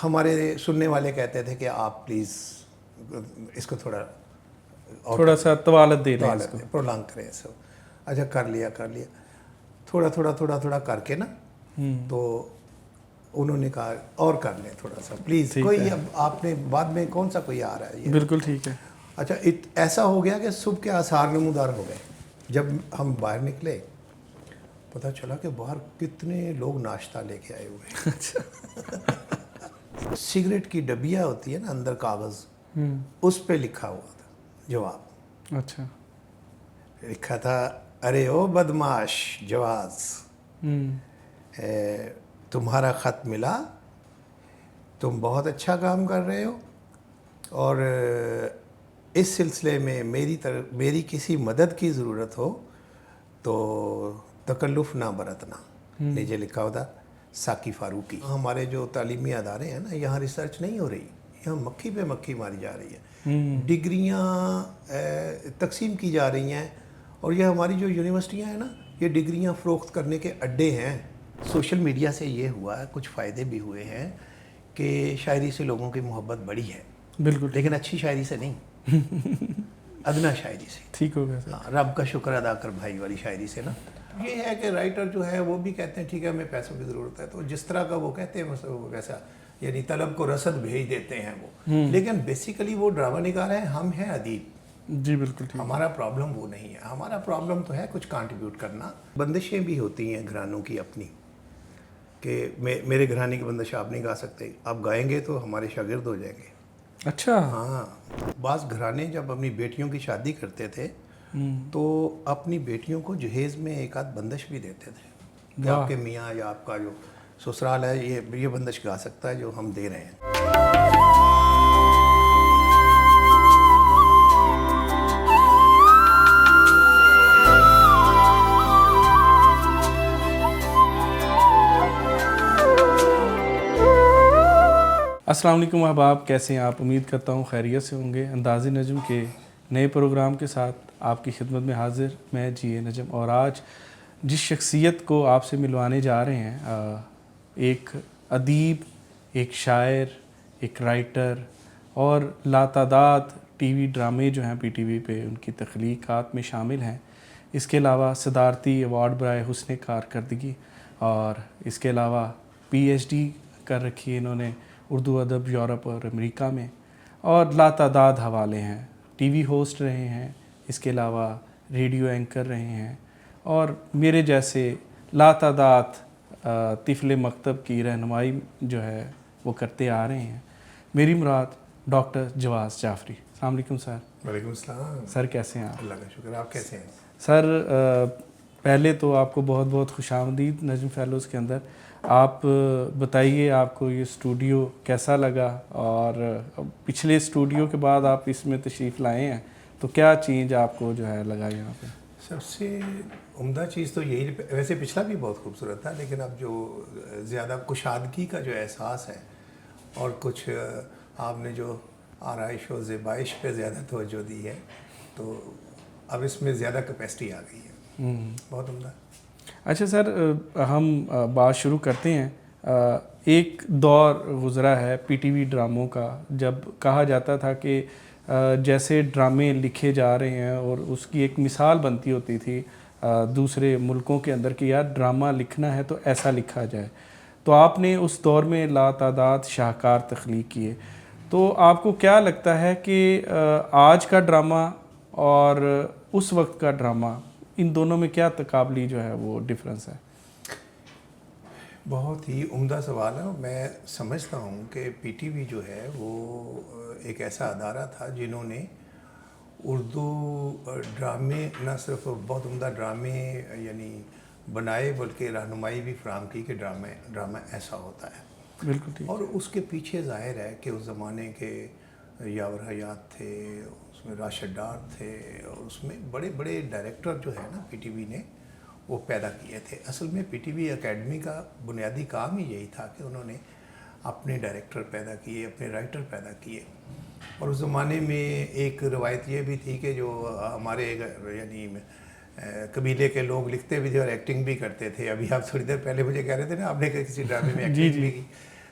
ہمارے سننے والے کہتے تھے کہ آپ پلیز اس کو تھوڑا سا طوالت دے دیں اس کو، پرولانگ کریں اس کو. اچھا کر لیا تھوڑا تھوڑا کر کے نا تو انہوں نے کہا اور کر لیں تھوڑا سا پلیز. کوئی اب آپ نے بعد میں کون سا کوئی آ رہا ہے یہ بالکل ٹھیک ہے. اچھا ایسا ہو گیا کہ صبح کے آثار نمودار ہو گئے. جب ہم باہر نکلے پتہ چلا کہ باہر کتنے لوگ ناشتہ لے کے آئے ہوئے ہیں. سگریٹ کی ڈبیا ہوتی ہے نا اندر کاغذ، اس پہ لکھا ہوا تھا جواب. اچھا لکھا تھا ارے او بدماش جواز، تمہارا خط ملا، تم بہت اچھا کام کر رہے ہو اور اس سلسلے میں میری کسی مدد کی ضرورت ہو تو تکلف نہ برتنا. نیچے لکھا ہوتا ساکی فاروقی. ہمارے جو تعلیمی ادارے ہیں نا یہاں ریسرچ نہیں ہو رہی، یہاں مکھی پہ مکھی ماری جا رہی ہے، ڈگریاں تقسیم کی جا رہی ہیں. اور یہ ہماری جو یونیورسٹیاں ہیں نا یہ ڈگریاں فروخت کرنے کے اڈے ہیں. سوشل میڈیا سے یہ ہوا ہے، کچھ فائدے بھی ہوئے ہیں کہ شاعری سے لوگوں کی محبت بڑھی ہے. بالکل، لیکن اچھی شاعری سے نہیں، ادنا شاعری سے. ٹھیک ہو گیا. رب کا شکر ادا کر بھائی والی شاعری سے نا. یہ ہے کہ رائٹر جو ہے وہ بھی کہتے ہیں ٹھیک ہے ہمیں پیسوں کی ضرورت ہے تو جس طرح کا وہ کہتے ہیں ویسا، یعنی طلب کو رسد بھیج دیتے ہیں وہ. لیکن بیسیکلی وہ ڈرامہ نگار ہیں، ہم ہیں ادیب. جی بالکل ٹھیک. ہمارا پرابلم وہ نہیں ہے، ہمارا پرابلم تو ہے کچھ کنٹریبیوٹ کرنا. بندشیں بھی ہوتی ہیں گھرانوں کی اپنی کہ میرے گھرانے کی بندش آپ نہیں گا سکتے، آپ گائیں گے تو ہمارے شاگرد ہو جائیں گے. اچھا. ہاں بعض گھرانے جب اپنی بیٹیوں کی شادی کرتے تھے تو اپنی بیٹیوں کو جہیز میں ایک آدھ بندش بھی دیتے تھے کہ آپ کے میاں یا آپ کا جو سسرال ہے یہ بندش گا سکتا ہے جو ہم دے رہے ہیں. السلام علیکم احباب، کیسے ہیں آپ؟ امید کرتا ہوں خیریت سے ہوں گے. انداز نجم کے نئے پروگرام کے ساتھ آپ کی خدمت میں حاضر میں جی نجم. اور آج جس شخصیت کو آپ سے ملوانے جا رہے ہیں، ایک ادیب، ایک شاعر، ایک رائٹر اور لاتعداد ٹی وی ڈرامے جو ہیں پی ٹی وی پہ ان کی تخلیقات میں شامل ہیں. اس کے علاوہ صدارتی ایوارڈ برائے حسن کارکردگی اور اس کے علاوہ پی ایچ ڈی کر رکھی ہے انہوں نے اردو ادب یورپ اور امریکہ میں، اور لاتعداد حوالے ہیں. ٹی وی ہوسٹ رہے ہیں، اس کے علاوہ ریڈیو اینکر رہے ہیں اور میرے جیسے لاتعداد طفل مکتب کی رہنمائی جو ہے وہ کرتے آ رہے ہیں. میری مراد ڈاکٹر جواز جعفری. السلام علیکم سر. وعلیکم السلام. سر کیسے ہیں آپ؟ اللہ کا شکر. آپ کیسے ہیں؟ سر پہلے تو آپ کو بہت بہت خوش آمدید نجم فیلوز کے اندر. آپ بتائیے آپ کو یہ اسٹوڈیو کیسا لگا، اور پچھلے اسٹوڈیو کے بعد آپ اس میں تشریف لائے ہیں تو کیا چینج آپ کو جو ہے لگا یہاں پہ؟ سب سے عمدہ چیز تو یہی، ویسے پچھلا بھی بہت خوبصورت تھا لیکن اب جو زیادہ کشادگی کا جو احساس ہے اور کچھ آپ نے جو آرائش و زیبائش پہ زیادہ توجہ دی ہے تو اب اس میں زیادہ کیپیسٹی آ گئی ہے. بہت عمدہ. اچھا سر، ہم بات شروع کرتے ہیں. ایک دور گزرا ہے پی ٹی وی ڈراموں کا جب کہا جاتا تھا کہ جیسے ڈرامے لکھے جا رہے ہیں اور اس کی ایک مثال بنتی ہوتی تھی دوسرے ملکوں کے اندر کہ یار ڈرامہ لکھنا ہے تو ایسا لکھا جائے. تو آپ نے اس دور میں لاتعداد شاہکار تخلیق کیے. تو آپ کو کیا لگتا ہے کہ آج کا ڈرامہ اور اس وقت کا ڈرامہ، ان دونوں میں کیا تقابلی جو ہے وہ ڈفرینس ہے؟ بہت ہی عمدہ سوال ہے. میں سمجھتا ہوں کہ پی ٹی وی جو ہے وہ ایک ایسا ادارہ تھا جنہوں نے اردو ڈرامے نہ صرف بہت عمدہ ڈرامے یعنی بنائے بلکہ رہنمائی بھی فراہم کی کہ ڈرامہ ایسا ہوتا ہے. بالکل ٹھیک. اور اس کے پیچھے ظاہر ہے کہ اس زمانے کے یاور حیات تھے، اس میں راشد ڈار تھے اور اس میں بڑے بڑے ڈائریکٹر جو ہے نا پی ٹی وی نے وہ پیدا کیے تھے. اصل میں پی ٹی وی اکیڈمی کا بنیادی کام ہی یہی تھا کہ انہوں نے اپنے ڈائریکٹر پیدا کیے، اپنے رائٹر پیدا کیے. اور اس زمانے میں ایک روایت یہ بھی تھی کہ جو ہمارے یعنی قبیلے کے لوگ لکھتے بھی تھے اور ایکٹنگ بھی کرتے تھے. ابھی آپ تھوڑی دیر پہلے مجھے کہہ رہے تھے نا آپ نے کسی ڈرامے میں ایکٹنگ بھی کی،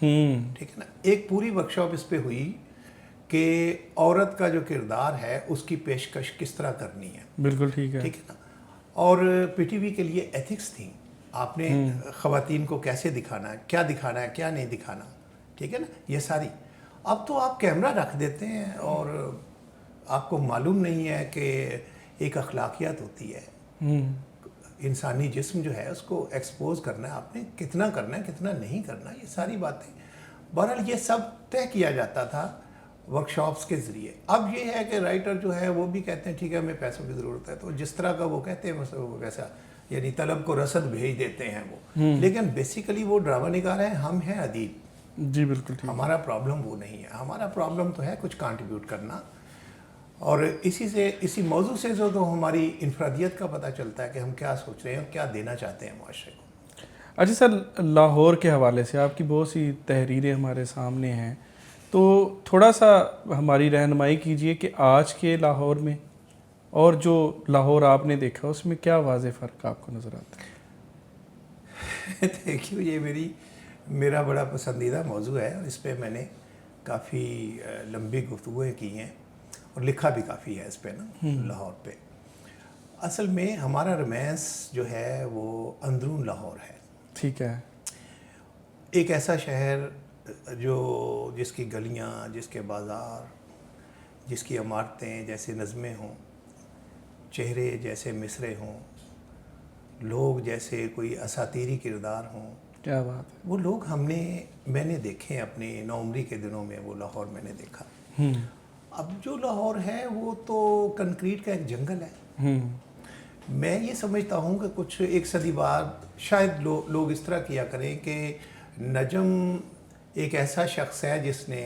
ٹھیک ہے نا. ایک پوری ورکشاپ اس پہ ہوئی کہ عورت کا جو کردار ہے اس کی پیشکش کس طرح کرنی ہے. بالکل ٹھیک ہے. ٹھیک ہے نا. اور پی ٹی وی کے لیے ایتھکس تھیں. آپ نے خواتین کو کیسے دکھانا ہے, کیا نہیں دکھانا. ٹھیک ہے نا. یہ ساری اب تو آپ کیمرہ رکھ دیتے ہیں اور آپ کو معلوم نہیں ہے کہ ایک اخلاقیات ہوتی ہے. انسانی جسم جو ہے اس کو ایکسپوز کرنا ہے, آپ نے کتنا کرنا ہے کتنا نہیں کرنا, یہ ساری باتیں. بہرحال یہ سب طے کیا جاتا تھا ورکشاپس کے ذریعے. اب یہ ہے کہ رائٹر جو ہے وہ بھی کہتے ہیں ٹھیک ہے ہمیں پیسوں کی ضرورت ہے, تو جس طرح کا وہ کہتے ہیں وہ ویسا, یعنی طلب کو رسد بھیج دیتے ہیں وہ. لیکن بیسیکلی وہ ڈرامہ نگار ہیں, ہم ہیں ادیب. جی بالکل ٹھیک. ہمارا پرابلم وہ نہیں ہے. ہمارا پرابلم تو ہے کچھ کنٹریبیوٹ کرنا, اور اسی موضوع سے جو تو ہماری انفرادیت کا پتہ چلتا ہے کہ ہم کیا سوچ رہے ہیں اور کیا دینا چاہتے ہیں معاشرے کو. اچھا سر, لاہور کے حوالے سے آپ کی بہت سی تحریریں ہمارے سامنے ہیں, تو تھوڑا سا ہماری رہنمائی کیجئے کہ آج کے لاہور میں اور جو لاہور آپ نے دیکھا اس میں کیا واضح فرق آپ کو نظر آتا ہے؟ دیکھیے یہ میرا بڑا پسندیدہ موضوع ہے, اور اس پہ میں نے کافی لمبی گفتگویں کی ہیں اور لکھا بھی کافی ہے اس پہ نا, لاہور پہ. اصل میں ہمارا رمیس جو ہے وہ اندرون لاہور ہے. ٹھیک ہے. ایک ایسا شہر جس کی گلیاں, جس کے بازار, جس کی عمارتیں جیسے نظمیں ہوں, چہرے جیسے مصرے ہوں, لوگ جیسے کوئی اساطیری کردار ہوں. کیا بات ہے. وہ لوگ میں نے دیکھے اپنی نوعمری کے دنوں میں. وہ لاہور میں نے دیکھا. اب جو لاہور ہے وہ تو کنکریٹ کا ایک جنگل ہے. میں یہ سمجھتا ہوں کہ کچھ ایک صدی بعد شاید لوگ اس طرح کیا کریں کہ نجم ایک ایسا شخص ہے جس نے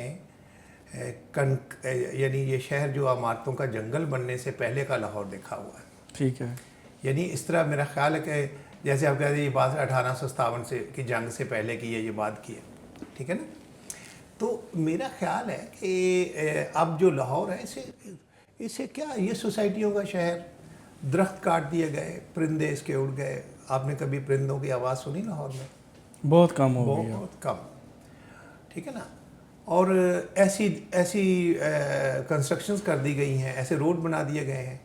یعنی یہ شہر جو عمارتوں کا جنگل بننے سے پہلے کا لاہور دیکھا ہوا ہے. ٹھیک ہے. یعنی اس طرح میرا خیال ہے کہ جیسے آپ کہتے ہیں یہ بات 1857 سے کی جنگ سے پہلے کی ہے, یہ بات کی ہے. ٹھیک ہے نا. تو میرا خیال ہے کہ اب جو لاہور ہے اسے کیا, یہ سوسائٹیوں کا شہر, درخت کاٹ دیے گئے, پرندے اس کے اڑ گئے. آپ نے کبھی پرندوں کی آواز سنی لاہور میں؟ بہت کم ہو گئی. بہت کم. ٹھیک ہے نا. اور ایسی کنسٹرکشنز کر دی گئی ہیں, ایسے روڈ بنا دیے گئے ہیں,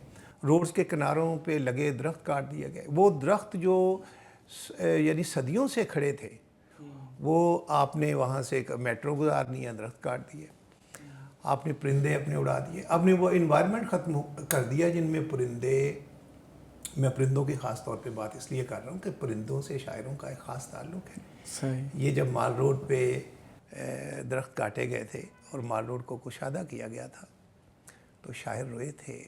روڈز کے کناروں پہ لگے درخت کاٹ دیے گئے. وہ درخت جو یعنی صدیوں سے کھڑے تھے, وہ آپ نے وہاں سے میٹرو گزارنی ہے, درخت کاٹ دیے. آپ نے پرندے اپنے اڑا دیے. آپ نے وہ انوائرمنٹ ختم کر دیا جن میں میں پرندوں کی خاص طور پہ بات اس لیے کر رہا ہوں کہ پرندوں سے شاعروں کا ایک خاص تعلق ہے. صحیح. یہ جب مال روڈ پہ درخت کاٹے گئے تھے اور مال روڈ کو کشادہ کیا گیا تھا تو شاعر روئے تھے,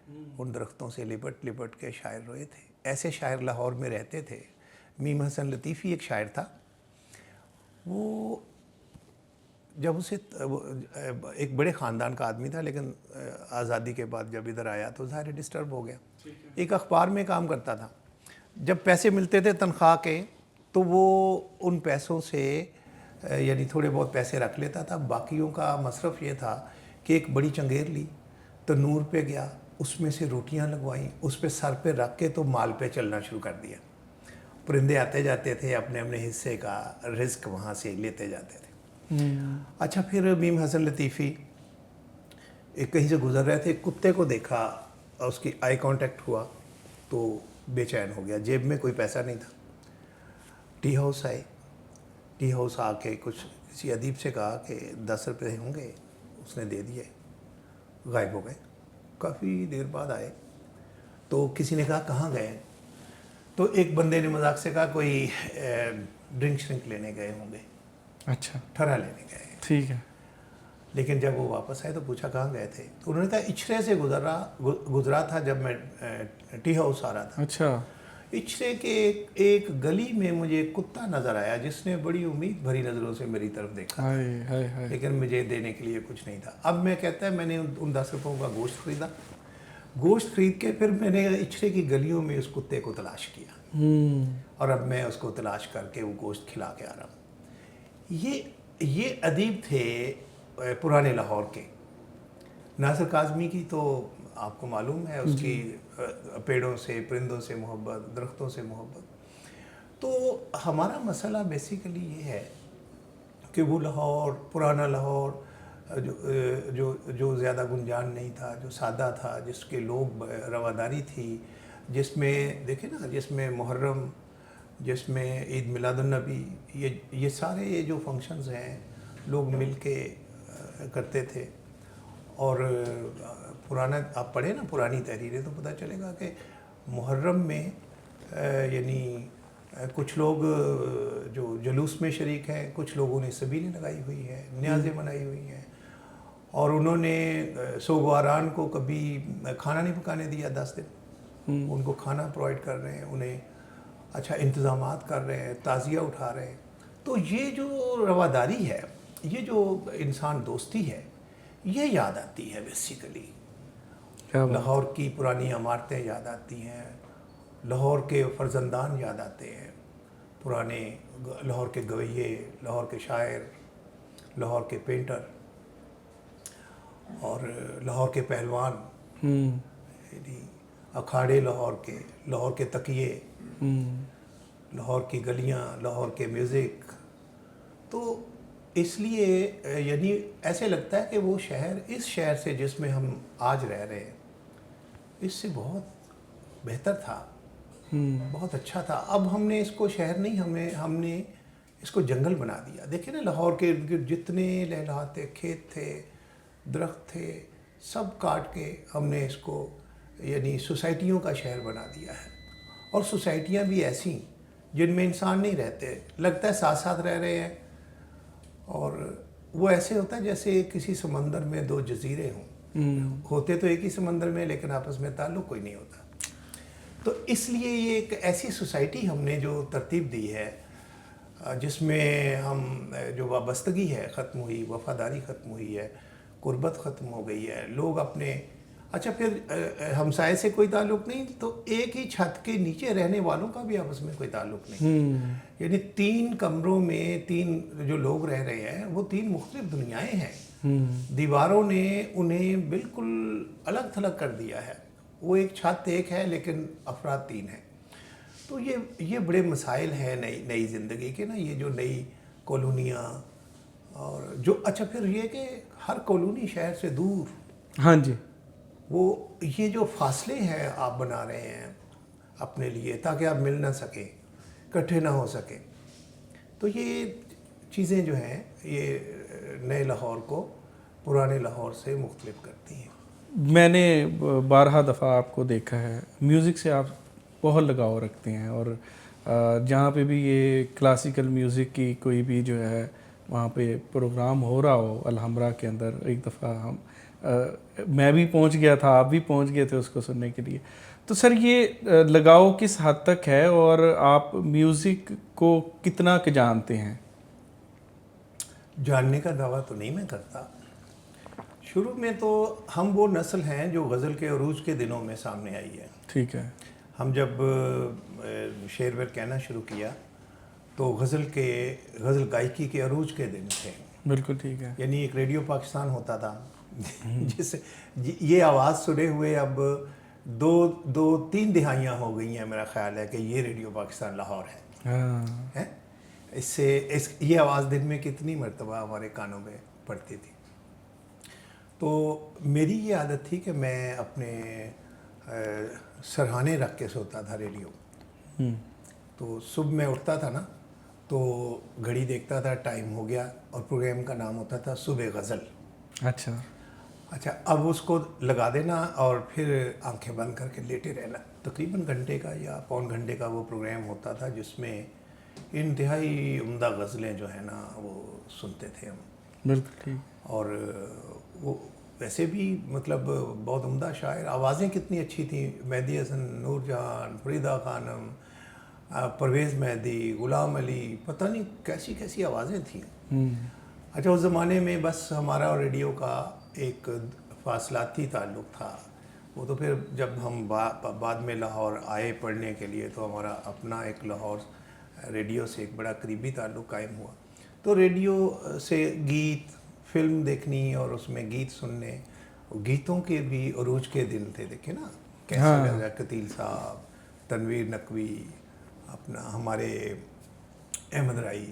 ان درختوں سے لپٹ کے شاعر روئے تھے. ایسے شاعر لاہور میں رہتے تھے. میم حسن لطیفی ایک شاعر تھا, وہ جب اسے ایک بڑے خاندان کا آدمی تھا, لیکن آزادی کے بعد جب ادھر آیا تو ظاہر ڈسٹرب ہو گیا. ایک اخبار میں کام کرتا تھا. جب پیسے ملتے تھے تنخواہ کے تو وہ ان پیسوں سے یعنی تھوڑے بہت پیسے رکھ لیتا تھا. باقیوں کا مصرف یہ تھا کہ ایک بڑی چنگیر لی, تنور پہ گیا, اس میں سے روٹیاں لگوائیں, اس پہ سر پہ رکھ کے تو مال پہ چلنا شروع کر دیا. پرندے آتے جاتے تھے, اپنے اپنے حصے کا رزق وہاں سے لیتے جاتے تھے. اچھا, پھر میم حسن لطیفی ایک کہیں سے گزر رہے تھے, کتے کو دیکھا, اس کی آئی کانٹیکٹ ہوا تو بے چین ہو گیا. جیب میں کوئی پیسہ نہیں تھا. ٹی ہاؤس آئے, ٹی ہاؤس آ کے کسی ادیب سے کہا کہ 10 روپے ہوں گے, اس نے دے دیے, غائب ہو گئے. کافی دیر بعد آئے تو کسی نے کہا کہاں گئے, تو ایک بندے نے مذاق سے کہا کوئی ڈرنک شرنک لینے گئے ہوں گے. اچھا, ٹھرا لینے گئے. ٹھیک ہے. لیکن جب وہ واپس آئے تو پوچھا کہاں گئے تھے, تو انہوں نے کہا اچھرے سے گزرا تھا جب میں ٹی ہاؤس آ رہا تھا. اچھا. اچھرے کے ایک گلی میں مجھے ایک کتا نظر آیا جس نے بڑی امید بھری نظروں سے میری طرف دیکھا, لیکن مجھے دینے کے لیے کچھ نہیں تھا. اب میں کہتا ہے میں نے ان 10 روپوں کا گوشت خریدا. گوشت خرید کے پھر میں نے اچھرے کی گلیوں میں اس کتے کو تلاش کیا, اور اب میں اس کو تلاش کر کے وہ گوشت کھلا کے آ رہا ہوں. یہ ادیب تھے پرانے لاہور کے. ناصر کاظمی کی تو آپ کو معلوم ہے, اس کی پیڑوں سے, پرندوں سے محبت, درختوں سے محبت. تو ہمارا مسئلہ بیسیکلی یہ ہے کہ وہ لاہور، پرانا لاہور جو زیادہ گنجان نہیں تھا، جو سادہ تھا، جس کے لوگ رواداری تھی، جس میں دیکھیں نا، جس میں محرم، جس میں عید میلاد النبی، یہ سارے یہ جو فنکشنز ہیں لوگ مل کے کرتے تھے. اور پرانا آپ پڑھیں نا پرانی تحریریں تو پتہ چلے گا کہ محرم میں یعنی کچھ لوگ جو جلوس میں شریک ہیں، کچھ لوگوں نے سبیلیں لگائی ہوئی ہیں، نیازیں منائی ہوئی ہیں، اور انہوں نے سوگواران کو کبھی کھانا نہیں پکانے دیا 10 دن. ان کو کھانا پرووائڈ کر رہے ہیں، انہیں اچھا انتظامات کر رہے ہیں، تعزیہ اٹھا رہے ہیں. تو یہ جو رواداری ہے، یہ جو انسان دوستی ہے، یہ یاد آتی ہے بیسیکلی. لاہور کی پرانی عمارتیں یاد آتی ہیں، لاہور کے فرزندان یاد آتے ہیں، پرانے لاہور کے گویے، لاہور کے شاعر، لاہور کے پینٹر اور لاہور کے پہلوان، یعنی اکھاڑے لاہور کے تکیے، لاہور کی گلیاں، لاہور کے میوزک. تو اس لیے یعنی ایسے لگتا ہے کہ وہ شہر، اس شہر سے جس میں ہم آج رہ رہے ہیں، اس سے بہت بہتر تھا، بہت اچھا تھا. اب ہم نے اس کو شہر نہیں، ہم نے اس کو جنگل بنا دیا. دیکھیں نا لاہور کے ارد گرد جتنے لہلاتے کھیت تھے، درخت تھے، سب کاٹ کے ہم نے اس کو یعنی سوسائٹیوں کا شہر بنا دیا ہے. اور سوسائٹیاں بھی ایسی جن میں انسان نہیں رہتے، لگتا ہے ساتھ ساتھ رہ رہے ہیں، اور وہ ایسے ہوتا ہے جیسے کسی سمندر میں دو جزیرے ہوں، ہوتے تو ایک ہی سمندر میں لیکن آپس میں تعلق کوئی نہیں ہوتا. تو اس لیے یہ ایک ایسی سوسائٹی ہم نے جو ترتیب دی ہے جس میں ہم جو وابستگی ہے ختم ہوئی، وفاداری ختم ہوئی ہے، قربت ختم ہو گئی ہے. لوگ اپنے اچھا پھر ہمسائے سے کوئی تعلق نہیں، تو ایک ہی چھت کے نیچے رہنے والوں کا بھی آپس میں کوئی تعلق نہیں. یعنی 3 کمروں میں 3 جو لوگ رہ رہے ہیں وہ 3 مختلف دنیایں ہیں. دیواروں نے انہیں بالکل الگ تھلگ کر دیا ہے. وہ ایک چھت ایک ہے لیکن افراد 3 ہیں. تو یہ بڑے مسائل ہیں نئی زندگی کے نا، یہ جو نئی کالونیاں، اور جو اچھا پھر یہ کہ ہر کالونی شہر سے دور. ہاں جی. وہ یہ جو فاصلے ہیں آپ بنا رہے ہیں اپنے لیے تاکہ آپ مل نہ سکیں، اکٹھے نہ ہو سکیں. تو یہ چیزیں جو ہیں یہ نئے لاہور کو پرانے لاہور سے مختلف کرتی ہیں. میں نے بارہا دفعہ آپ کو دیکھا ہے، میوزک سے آپ بہت لگاؤ رکھتے ہیں، اور جہاں پہ بھی یہ کلاسیکل میوزک کی کوئی بھی جو ہے وہاں پہ پروگرام ہو رہا ہو الحمرا کے اندر، ایک دفعہ میں بھی پہنچ گیا تھا، آپ بھی پہنچ گئے تھے اس کو سننے کے لیے. تو سر یہ لگاؤ کس حد تک ہے، اور آپ میوزک کو کتنا کہ جانتے ہیں؟ جاننے کا دعویٰ تو نہیں میں کرتا. شروع میں تو ہم وہ نسل ہیں جو غزل کے عروج کے دنوں میں سامنے آئی ہے. ٹھیک ہے. ہم جب شعر ویر کہنا شروع کیا تو غزل گائیکی کے عروج کے دن تھے. بالکل ٹھیک ہے. یعنی ایک ریڈیو پاکستان ہوتا تھا جس یہ آواز سنے ہوئے اب 2-3 دہائیاں ہو گئی ہیں میرا خیال ہے کہ یہ ریڈیو پاکستان لاہور ہے. اس سے یہ آواز دن میں کتنی مرتبہ ہمارے کانوں میں پڑتی تھی. تو میری یہ عادت تھی کہ میں اپنے سرہانے رکھ کے سوتا تھا ریڈیو. تو صبح میں اٹھتا تھا نا تو گھڑی دیکھتا تھا، ٹائم ہو گیا، اور پروگرام کا نام ہوتا تھا صبح غزل. اچھا اب اس کو لگا دینا اور پھر آنکھیں بند کر کے لیٹے رہنا. تقریباً گھنٹے کا یا پون گھنٹے کا وہ پروگرام ہوتا تھا جس میں انتہائی عمدہ غزلیں جو ہیں نا وہ سنتے تھے ہم. بالکل ٹھیک. اور وہ ویسے بھی مطلب بہت عمدہ شاعر، آوازیں کتنی اچھی تھیں. مہدی حسن، نور جہان، فریدہ خانم، پرویز مہدی، غلام علی، پتہ نہیں کیسی کیسی آوازیں تھیں. اچھا اس زمانے میں بس ہمارا اور ریڈیو کا ایک فاصلاتی تعلق تھا. وہ تو پھر جب ہم بعد میں لاہور آئے پڑھنے کے لیے تو ہمارا اپنا ایک لاہور ریڈیو سے ایک بڑا قریبی تعلق قائم ہوا. تو ریڈیو سے گیت، فلم دیکھنی اور اس میں گیت سننے، گیتوں کے بھی عروج کے دن تھے. دیکھیں نا کیسا لگا، کتیل صاحب، تنویر نقوی، اپنا ہمارے احمد رائی،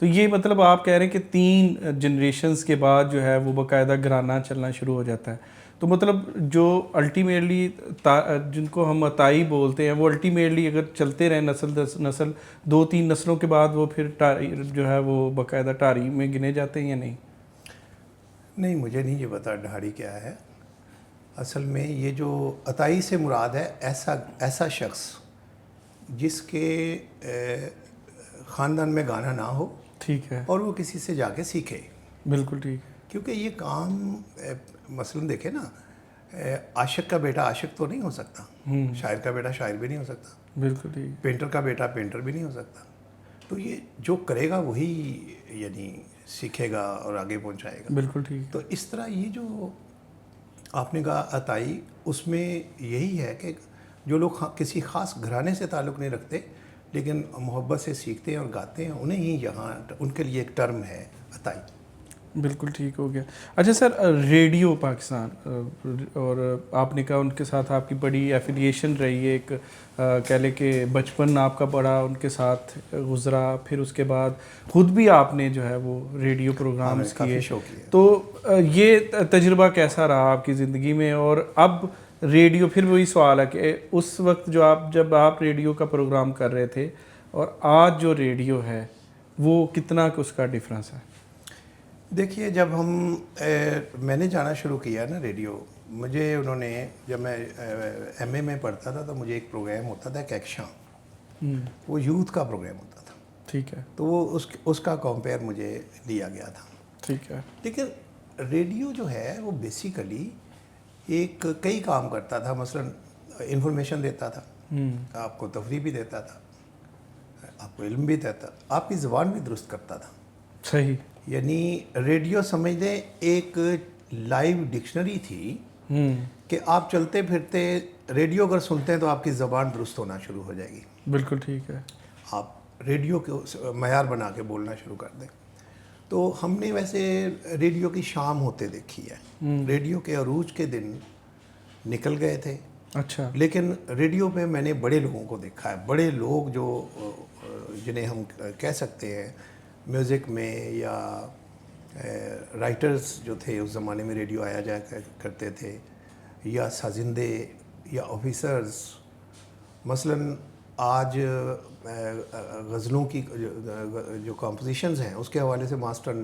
تو یہ مطلب آپ کہہ رہے ہیں کہ 3 جنریشنز کے بعد جو ہے وہ باقاعدہ گھرانہ چلنا شروع ہو جاتا ہے. تو مطلب جو الٹیمیٹلی جن کو ہم عطائی بولتے ہیں وہ الٹیمیٹلی اگر چلتے رہیں نسل 2-3 نسلوں کے بعد وہ پھر جو ہے وہ باقاعدہ ٹاری میں گنے جاتے ہیں یا نہیں؟ نہیں، مجھے نہیں یہ پتا ڈھاڑی کیا ہے. اصل میں یہ جو عطائی سے مراد ہے ایسا شخص جس کے خاندان میں گانا نہ ہو، ٹھیک ہے، اور وہ کسی سے جا کے سیکھے. بالکل ٹھیک ہے. کیونکہ یہ کام مثلاً دیکھیں نا، عاشق کا بیٹا عاشق تو نہیں ہو سکتا، شاعر کا بیٹا شاعر بھی نہیں ہو سکتا، بالکل ٹھیک. پینٹر کا بیٹا پینٹر بھی نہیں ہو سکتا. تو یہ جو کرے گا وہی یعنی سیکھے گا اور آگے پہنچائے گا. بالکل ٹھیک. تو اس طرح یہ جو آپ نے کہا عطائی، اس میں یہی ہے کہ جو لوگ کسی خاص گھرانے سے تعلق نہیں رکھتے لیکن محبت سے سیکھتے ہیں اور گاتے ہیں، انہیں ہی یہاں ان کے لیے ایک ٹرم ہے عطائی. بالکل ٹھیک ہو گیا. اچھا سر، ریڈیو پاکستان، اور آپ نے کہا ان کے ساتھ آپ کی بڑی ایفیلیشن رہی ہے، ایک کہہ لیں کہ بچپن آپ کا بڑا ان کے ساتھ گزرا، پھر اس کے بعد خود بھی آپ نے جو ہے وہ ریڈیو پروگرامز کیے. تو یہ تجربہ کیسا رہا آپ کی زندگی میں؟ اور اب ریڈیو، پھر وہی سوال ہے کہ اس وقت جب آپ ریڈیو کا پروگرام کر رہے تھے اور آج جو ریڈیو ہے وہ کتنا اس کا ڈفرینس ہے؟ دیکھیے، جب میں نے جانا شروع کیا نا ریڈیو، مجھے انہوں نے، جب میں ایم اے میں پڑھتا تھا تو مجھے ایک پروگرام ہوتا تھا کیکشاں، وہ یوتھ کا پروگرام ہوتا تھا. ٹھیک ہے. تو وہ اس کا کمپیئر مجھے لیا گیا تھا. ٹھیک ہے. لیکن ریڈیو جو ہے وہ بیسیکلی کئی کام کرتا تھا. مثلا انفارمیشن دیتا تھا، آپ کو تفریح بھی دیتا تھا، آپ کو علم بھی دیتا، آپ کی زبان بھی درست کرتا تھا. صحیح. یعنی ریڈیو سمجھ لیں ایک لائیو ڈکشنری تھی کہ آپ چلتے پھرتے ریڈیو اگر سنتے ہیں تو آپ کی زبان درست ہونا شروع ہو جائے گی. بالکل ٹھیک ہے. آپ ریڈیو کو معیار بنا کے بولنا شروع کر دیں. تو ہم نے ویسے ریڈیو کی شام ہوتے دیکھی ہے. ریڈیو کے عروج کے دن نکل گئے تھے. اچھا. لیکن ریڈیو پہ میں نے بڑے لوگوں کو دیکھا ہے. بڑے لوگ جو جنہیں ہم کہہ سکتے ہیں میوزک میں یا رائٹرز جو تھے اس زمانے میں ریڈیو آیا جایا کرتے تھے، یا سازندے یا آفیسرز. مثلاً آج غزلوں کی جو کمپوزیشنز ہیں اس کے حوالے سے ماسٹر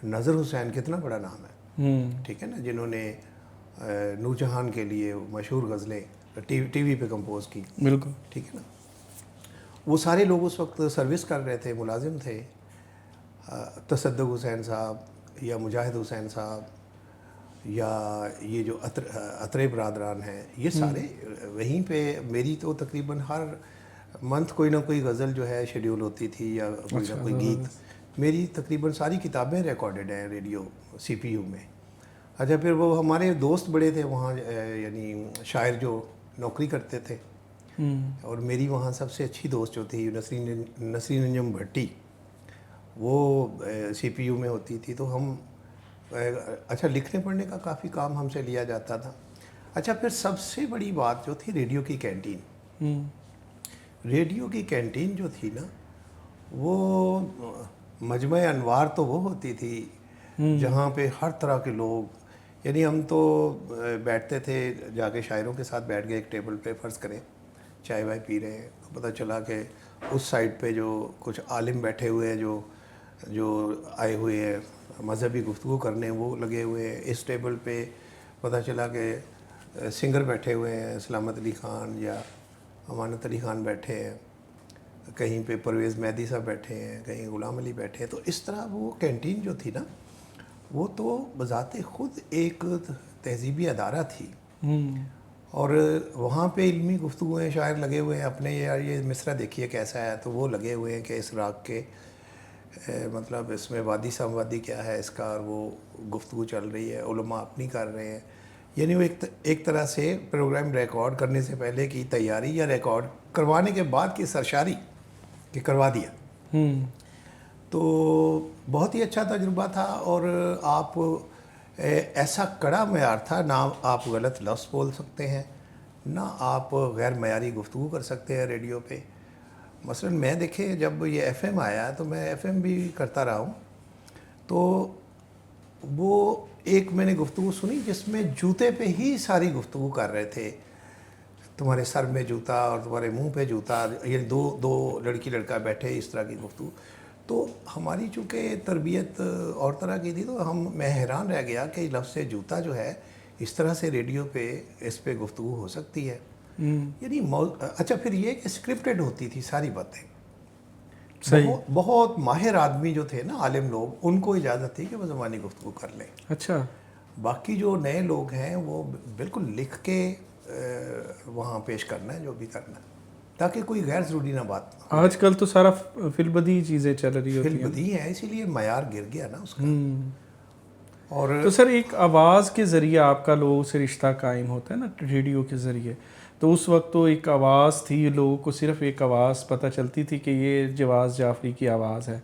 نظر حسین کتنا بڑا نام ہے، ٹھیک ہے نا، جنہوں نے نور جہان کے لیے مشہور غزلیں ٹی وی پہ کمپوز کی. بالکل ٹھیک ہے نا. وہ سارے لوگ اس وقت سروس کر رہے تھے، ملازم تھے. تصدق حسین صاحب یا مجاہد حسین صاحب یا یہ جو عطرے برادران ہیں، یہ سارے وہیں پہ. میری تو تقریباً ہر منتھ کوئی نہ کوئی غزل جو ہے شیڈیول ہوتی تھی یا کوئی نہ کوئی گیت. میری تقریباً ساری کتابیں ریکارڈڈ ہیں ریڈیو سی پی یو میں. اچھا، پھر وہ ہمارے دوست بڑے تھے وہاں، یعنی شاعر جو نوکری کرتے تھے، اور میری وہاں سب سے اچھی دوست جو تھی نسرین انجم بھٹی، وہ سی پی یو میں ہوتی تھی. تو ہم اچھا لکھنے پڑھنے کا کافی کام ہم سے لیا جاتا تھا. اچھا، پھر سب سے بڑی بات جو تھی ریڈیو کی کینٹین. ریڈیو کی کینٹین جو تھی نا، وہ مجمع انوار تو وہ ہوتی تھی جہاں پہ ہر طرح کے لوگ، یعنی ہم تو بیٹھتے تھے جا کے شاعروں کے ساتھ بیٹھ گئے ایک ٹیبل پہ، فرض کریں چائے وائے پی رہے ہیں، تو پتہ چلا کہ اس سائڈ پہ جو کچھ عالم بیٹھے ہوئے ہیں جو آئے ہوئے ہیں مذہبی گفتگو کرنے، وہ لگے ہوئے ہیں. اس ٹیبل پہ پتہ چلا کہ سنگر بیٹھے ہوئے ہیں، سلامت علی خان یا امانت علی خان بیٹھے ہیں، کہیں پہ پرویز مہدی صاحب بیٹھے ہیں، کہیں غلام علی بیٹھے ہیں. تو اس طرح وہ کینٹین جو تھی نا، وہ تو بذات خود ایک تہذیبی ادارہ تھی. اور وہاں پہ علمی گفتگویں، شاعر لگے ہوئے ہیں اپنے، یار یہ مصرع دیکھیے کیسا ہے، تو وہ لگے ہوئے ہیں کہ اس راگ کے مطلب اس میں وادی سموادی کیا ہے اس کا، اور وہ گفتگو چل رہی ہے، علماء اپنی کر رہے ہیں. یعنی وہ ایک طرح سے پروگرام ریکارڈ کرنے سے پہلے کی تیاری یا ریکارڈ کروانے کے بعد کی سرشاری کہ کروا دیا. تو بہت ہی اچھا تجربہ تھا. اور آپ ایسا کڑا معیار تھا، نہ آپ غلط لفظ بول سکتے ہیں، نہ آپ غیر معیاری گفتگو کر سکتے ہیں ریڈیو پہ. مثلاً میں دیکھیں جب یہ ایف ایم آیا تو میں ایف ایم بھی کرتا رہا ہوں, تو وہ ایک میں نے گفتگو سنی جس میں جوتے پہ ہی ساری گفتگو کر رہے تھے, تمہارے سر میں جوتا اور تمہارے منہ پہ جوتا, یہ دو لڑکی لڑکا بیٹھے اس طرح کی گفتگو. تو ہماری چونکہ تربیت اور طرح کی تھی تو میں حیران رہ گیا کہ لفظ جوتا جو ہے اس طرح سے ریڈیو پہ اس پہ گفتگو ہو سکتی ہے. یعنی اچھا پھر یہ کہ اسکرپٹڈ ہوتی تھی ساری باتیں. بہت ماہر آدمی جو تھے نا, عالم لوگ, ان کو اجازت تھی کہ وہ زبانی گفتگو کر لیں. اچھا. باقی جو نئے لوگ ہیں وہ بالکل لکھ کے وہاں پیش کرنا ہے جو بھی کرنا ہے, تاکہ کوئی غیر ضروری نہ بات. آج کل تو سارا فی البدیہی چیزیں چل رہی ہوتی ہیں. فی البدیہی ہے, اسی لیے معیار گر گیا نا اس کا. اور تو سر ایک آواز کے ذریعے آپ کا لوگوں سے رشتہ قائم ہوتا ہے نا, ریڈیو کے ذریعے. تو اس وقت تو ایک آواز تھی, لوگوں کو صرف ایک آواز پتہ چلتی تھی کہ یہ جواز جعفری کی آواز ہے.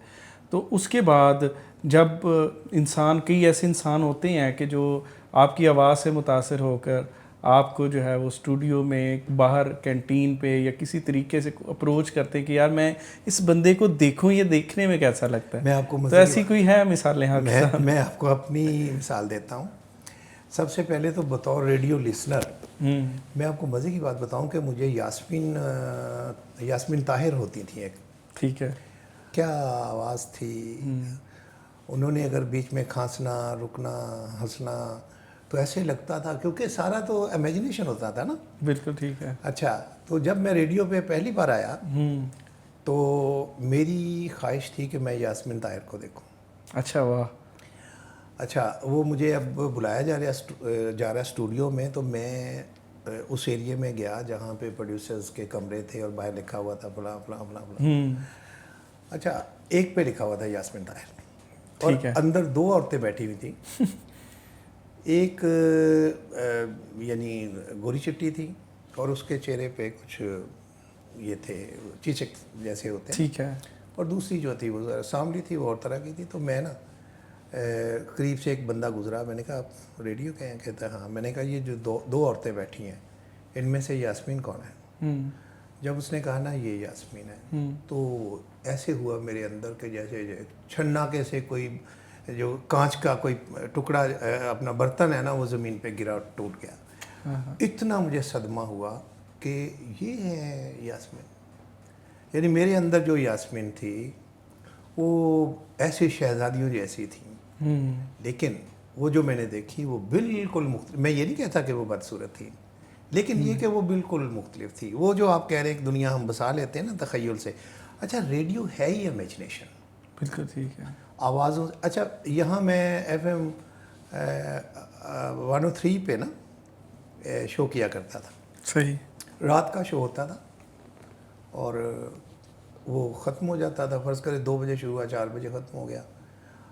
تو اس کے بعد جب انسان, کئی ایسے انسان ہوتے ہیں کہ جو آپ کی آواز سے متاثر ہو کر آپ کو جو ہے وہ اسٹوڈیو میں, باہر کینٹین پہ یا کسی طریقے سے اپروچ کرتے ہیں کہ یار میں اس بندے کو دیکھوں, یہ دیکھنے میں کیسا لگتا ہے. میں آپ کو تو ایسی کوئی ہے مثالیں؟ میں آپ کو اپنی مثال دیتا ہوں. سب سے پہلے تو بطور ریڈیو لسنر میں آپ کو مزے کی بات بتاؤں کہ مجھے یاسمین طاہر ہوتی تھیں ایک, ٹھیک ہے, کیا آواز تھی. انہوں نے اگر بیچ میں کھانسنا, رکنا, ہنسنا تو ایسے لگتا تھا, کیونکہ سارا تو امیجنیشن ہوتا تھا نا. بالکل ٹھیک ہے. اچھا, تو جب میں ریڈیو پہ پہلی بار آیا تو میری خواہش تھی کہ میں یاسمین طاہر کو دیکھوں. اچھا, واہ. اچھا, وہ مجھے اب بلایا جا رہا اسٹوڈیو میں, تو میں اس ایریے میں گیا جہاں پہ پروڈیوسرز کے کمرے تھے اور باہر لکھا ہوا تھا فلاں فلاں فلاں فلاں. اچھا, ایک پہ لکھا ہوا تھا یاسمین طاہر, اور اندر 2 عورتیں بیٹھی ہوئی تھیں. ایک یعنی گوری چٹی تھی اور اس کے چہرے پہ کچھ یہ تھے چیچک جیسے ہوتے ہیں, ٹھیک ہے, اور دوسری جو تھی وہ ساملی تھی, وہ اور طرح کی تھی. تو میں نا قریب سے ایک بندہ گزرا, میں نے کہا آپ ریڈیو کے ہیں؟ کہتا ہے ہاں. میں نے کہا یہ جو دو عورتیں بیٹھی ہیں ان میں سے یاسمین کون ہے؟ جب اس نے کہا نا یہ یاسمین ہے, تو ایسے ہوا میرے اندر کہ جیسے چھناکے سے کوئی جو کانچ کا کوئی ٹکڑا اپنا برتن ہے نا وہ زمین پہ گرا, ٹوٹ گیا. اتنا مجھے صدمہ ہوا کہ یہ ہے یاسمین. یعنی میرے اندر جو یاسمین تھی وہ ایسی شہزادیوں جیسی تھی, لیکن وہ جو میں نے دیکھی وہ بالکل مختلف. میں یہ نہیں کہتا کہ وہ بدصورت تھی, لیکن یہ کہ وہ بالکل مختلف تھی. وہ جو آپ کہہ رہے ہیں کہ دنیا ہم بسا لیتے ہیں نا تخیل سے, اچھا ریڈیو ہے ہی امیجنیشن. بالکل ٹھیک ہے. آوازوں, اچھا یہاں میں ایف ایم 103 پہ نا شو کیا کرتا تھا. صحیح. رات کا شو ہوتا تھا اور وہ ختم ہو جاتا تھا, فرض کرے 2 بجے شروع ہوا, 4 بجے ختم ہو گیا.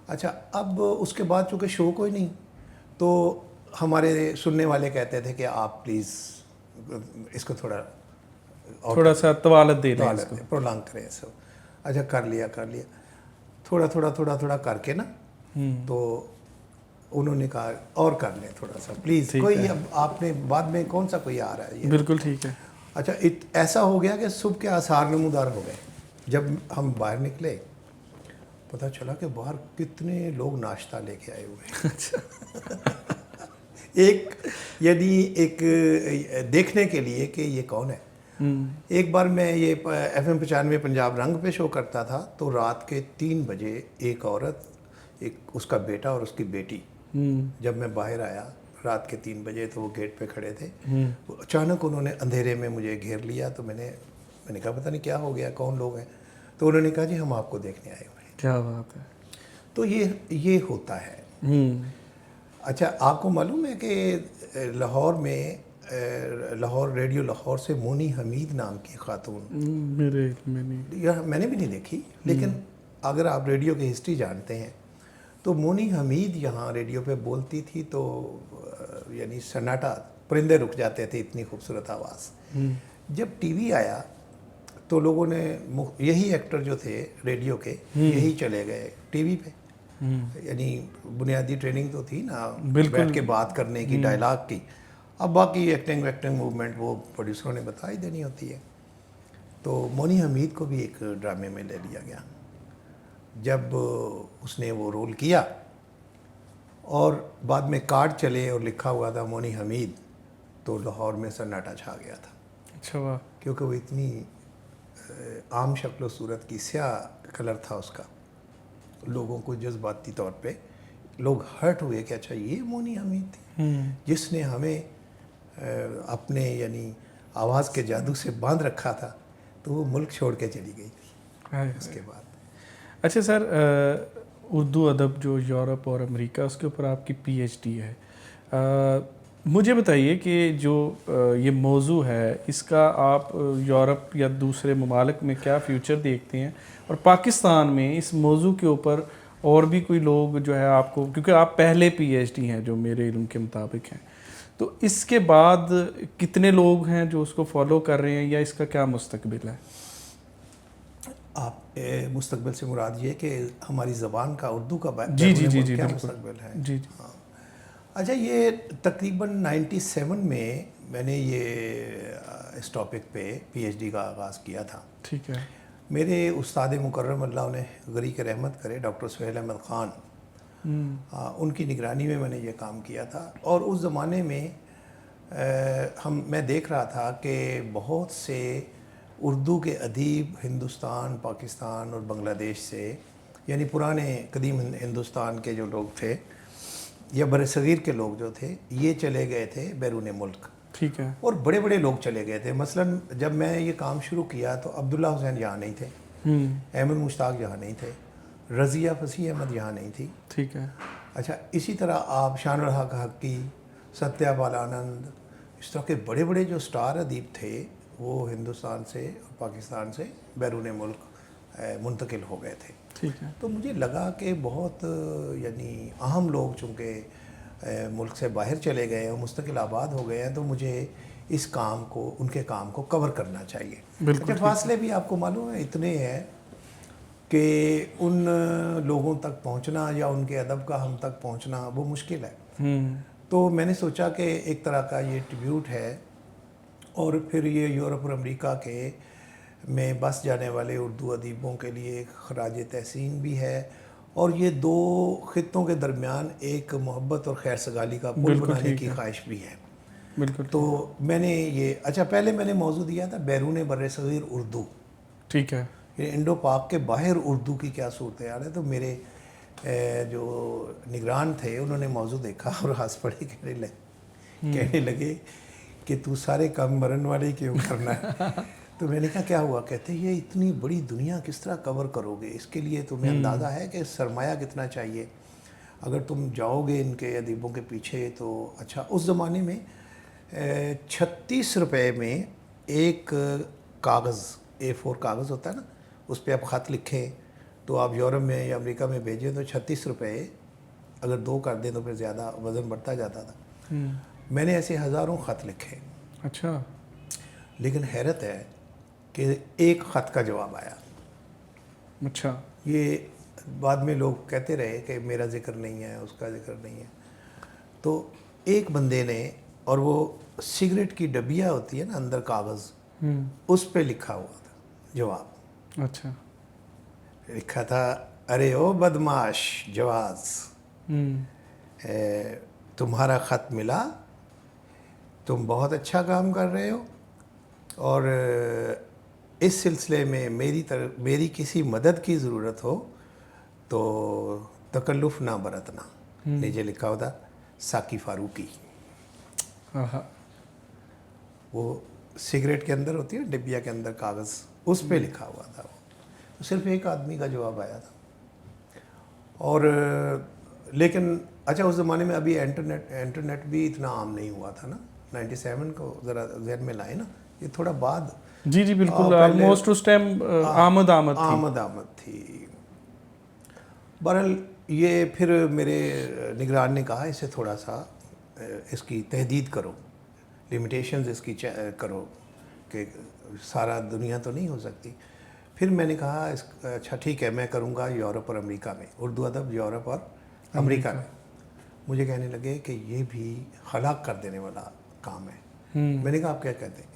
اچھا, اب اس کے بعد چونکہ شو کوئی نہیں, تو ہمارے سننے والے کہتے تھے کہ آپ پلیز اس کو تھوڑا سا طوالت دے دیں, پرولانگ کریں اس کو. اچھا, کر لیا تھوڑا کر کے نا, تو انہوں نے کہا اور کر لیں تھوڑا سا پلیز, کوئی اب آپ نے بعد میں کون سا کوئی آ رہا ہے. بالکل ٹھیک ہے. اچھا, ایسا ہو گیا کہ صبح کے آثار نمودار ہو گئے. جب ہم باہر نکلے پتہ چلا کہ باہر کتنے لوگ ناشتہ لے کے آئے ہوئے ہیں. ایک دیکھنے کے لیے کہ یہ کون ہے. ایک بار میں یہ ایف ایم 95 پنجاب رنگ پہ شو کرتا تھا, تو رات کے 3 بجے ایک عورت, ایک اس کا بیٹا اور اس کی بیٹی, جب میں باہر آیا رات کے 3 بجے تو وہ گیٹ پہ کھڑے تھے. اچانک انہوں نے اندھیرے میں مجھے گھیر لیا, تو میں نے کہا پتہ نہیں کیا ہو گیا, کون لوگ ہیں؟ تو انہوں نے کہا جی ہم آپ کو دیکھنے آئے ہوئے ہیں. کیا بات ہے. تو یہ ہوتا ہے. اچھا, آپ کو معلوم ہے کہ لاہور ریڈیو لاہور سے مونی حمید نام کی خاتون, میں نے بھی نہیں دیکھی, لیکن اگر آپ ریڈیو کی ہسٹری جانتے ہیں تو مونی حمید یہاں ریڈیو پہ بولتی تھی تو یعنی سناٹا, پرندے رک جاتے تھے, اتنی خوبصورت آواز. جب ٹی وی آیا تو لوگوں نے, یہی ایکٹر جو تھے ریڈیو کے یہی چلے گئے ٹی وی پہ. یعنی بنیادی ٹریننگ تو تھی نا بیٹھ کے بات کرنے کی, ڈائلاگ کی. اب باقی ایکٹنگ موومنٹ وہ پروڈیوسروں نے بتا ہی دینی ہوتی ہے. تو مونی حمید کو بھی ایک ڈرامے میں لے لیا گیا. جب اس نے وہ رول کیا اور بعد میں کارڈ چلے اور لکھا ہوا تھا مونی حمید, تو لاہور میں سناٹا چھا گیا تھا. اچھا واہ. کیونکہ وہ اتنی عام شکل و صورت کی, سیاہ کلر تھا اس کا. لوگوں کو جذباتی طور پہ لوگ ہرٹ ہوئے کہ اچھا یہ مونی حمید تھی جس نے ہمیں اپنے یعنی آواز کے جادو سے باندھ رکھا تھا. تو وہ ملک چھوڑ کے چلی گئی تھی اس کے بعد. اچھا سر, اردو ادب جو یورپ اور امریکہ, اس کے اوپر آپ کی پی ایچ ڈی ہے. مجھے بتائیے کہ جو یہ موضوع ہے اس کا آپ یورپ یا دوسرے ممالک میں کیا فیوچر دیکھتے ہیں, اور پاکستان میں اس موضوع کے اوپر اور بھی کوئی لوگ جو ہے آپ کو, کیونکہ آپ پہلے پی ایچ ڈی ہیں جو میرے علم کے مطابق ہیں, تو اس کے بعد کتنے لوگ ہیں جو اس کو فالو کر رہے ہیں, یا اس کا کیا مستقبل ہے؟ آپ مستقبل سے مراد یہ کہ ہماری زبان کا, اردو کا جی کیا مستقبل ہے؟ جی. ہاں. اچھا, یہ تقریباً 97 میں نے یہ اس ٹاپک پہ پی ایچ ڈی کا آغاز کیا تھا. ٹھیک ہے. میرے استاد مکرم اللہ انہیں غریق رحمت کرے, ڈاکٹر سہیل احمد خان, ان کی نگرانی میں نے یہ کام کیا تھا. اور اس زمانے میں میں دیکھ رہا تھا کہ بہت سے اردو کے ادیب ہندوستان, پاکستان اور بنگلہ دیش سے, یعنی پرانے قدیم ہندوستان کے جو لوگ تھے یا بر صغیر کے لوگ جو تھے, یہ چلے گئے تھے بیرون ملک. ٹھیک ہے. اور بڑے بڑے لوگ چلے گئے تھے. مثلاً جب میں یہ کام شروع کیا تو عبداللہ حسین یہاں نہیں تھے, احمد مشتاق یہاں نہیں تھے, رضیہ فصیح احمد یہاں نہیں تھی. ٹھیک ہے. اچھا, اسی طرح آپ شان الحق حقی, ستیہ بالانند, اس طرح کے بڑے بڑے جو سٹار ادیب تھے وہ ہندوستان سے اور پاکستان سے بیرون ملک منتقل ہو گئے تھے. ٹھیک ہے. تو مجھے لگا کہ بہت یعنی اہم لوگ چونکہ ملک سے باہر چلے گئے اور مستقل آباد ہو گئے ہیں, تو مجھے اس کام کو, ان کے کام کو کور کرنا چاہیے. بالکل. فاصلے بھی آپ کو معلوم ہے اتنے ہیں کہ ان لوگوں تک پہنچنا یا ان کے ادب کا ہم تک پہنچنا وہ مشکل ہے. تو میں نے سوچا کہ ایک طرح کا یہ ٹریبیوٹ ہے, اور پھر یہ یورپ اور امریکہ کے میں بس جانے والے اردو ادیبوں کے لیے ایک خراج تحسین بھی ہے, اور یہ دو خطوں کے درمیان ایک محبت اور خیر سگالی کا پل بنانے کی خواہش بھی ہے. بالکل. تو میں نے یہ, اچھا پہلے میں نے موضوع دیا تھا بیرون بر صغیر اردو. ٹھیک ہے. یہ انڈو پاک کے باہر اردو کی کیا صورتحال ہے. تو میرے جو نگران تھے انہوں نے موضوع دیکھا اور ہنس پڑے, کہنے لگے کہ تو سارے کام مرن والے کیوں کرنا ہے. تو میں نے کہا کیا ہوا؟ کہتے یہ اتنی بڑی دنیا کس طرح کور کرو گے, اس کے لیے تمہیں اندازہ ہے کہ سرمایہ کتنا چاہیے اگر تم جاؤ گے ان کے ادیبوں کے پیچھے. تو اچھا, اس زمانے میں 36 روپے میں ایک کاغذ, A4 کاغذ ہوتا ہے نا, اس پہ آپ خط لکھیں تو آپ یورپ میں یا امریکہ میں بھیجیں تو 36 روپے, اگر 2 کر دیں تو پھر زیادہ وزن بڑھتا جاتا تھا. میں نے ایسے ہزاروں خط لکھے. اچھا. لیکن حیرت ہے کہ ایک خط کا جواب آیا. اچھا. یہ بعد میں لوگ کہتے رہے کہ میرا ذکر نہیں ہے, اس کا ذکر نہیں ہے. تو ایک بندے نے, اور وہ سگریٹ کی ڈبیا ہوتی ہے نا اندر کاغذ, اس پہ لکھا ہوا تھا جواب. اچھا. لکھا تھا ارے او بدماش جواز, تمہارا خط ملا, تم بہت اچھا کام کر رہے ہو, اور اس سلسلے میں میری کسی مدد کی ضرورت ہو تو تکلف نہ برتنا. نیچے لکھا ہوتا ساکی فاروقی. وہ سگریٹ کے اندر ہوتی ہے ڈبیا کے اندر کاغذ, اس پہ لکھا ہوا تھا. وہ صرف ایک آدمی کا جواب آیا تھا. اور لیکن اچھا, اس زمانے میں ابھی انٹرنیٹ بھی اتنا عام نہیں ہوا تھا نا. 97 کو ذرا ذہن میں لائے نا, یہ تھوڑا بعد. جی جی بالکل, آلموسٹ اس ٹائم آمد تھی. بہرحال یہ پھر میرے نگران نے کہا اسے تھوڑا سا اس کی تحدید کرو, لیمیٹیشنز اس کی کرو, کہ سارا دنیا تو نہیں ہو سکتی. پھر میں نے کہا اچھا ٹھیک ہے, میں کروں گا یورپ اور امریکہ میں, اردو ادب یورپ اور امریکہ میں. مجھے کہنے لگے کہ یہ بھی ہلاک کر دینے والا کام ہے. میں نے کہا آپ کیا کہتے ہیں؟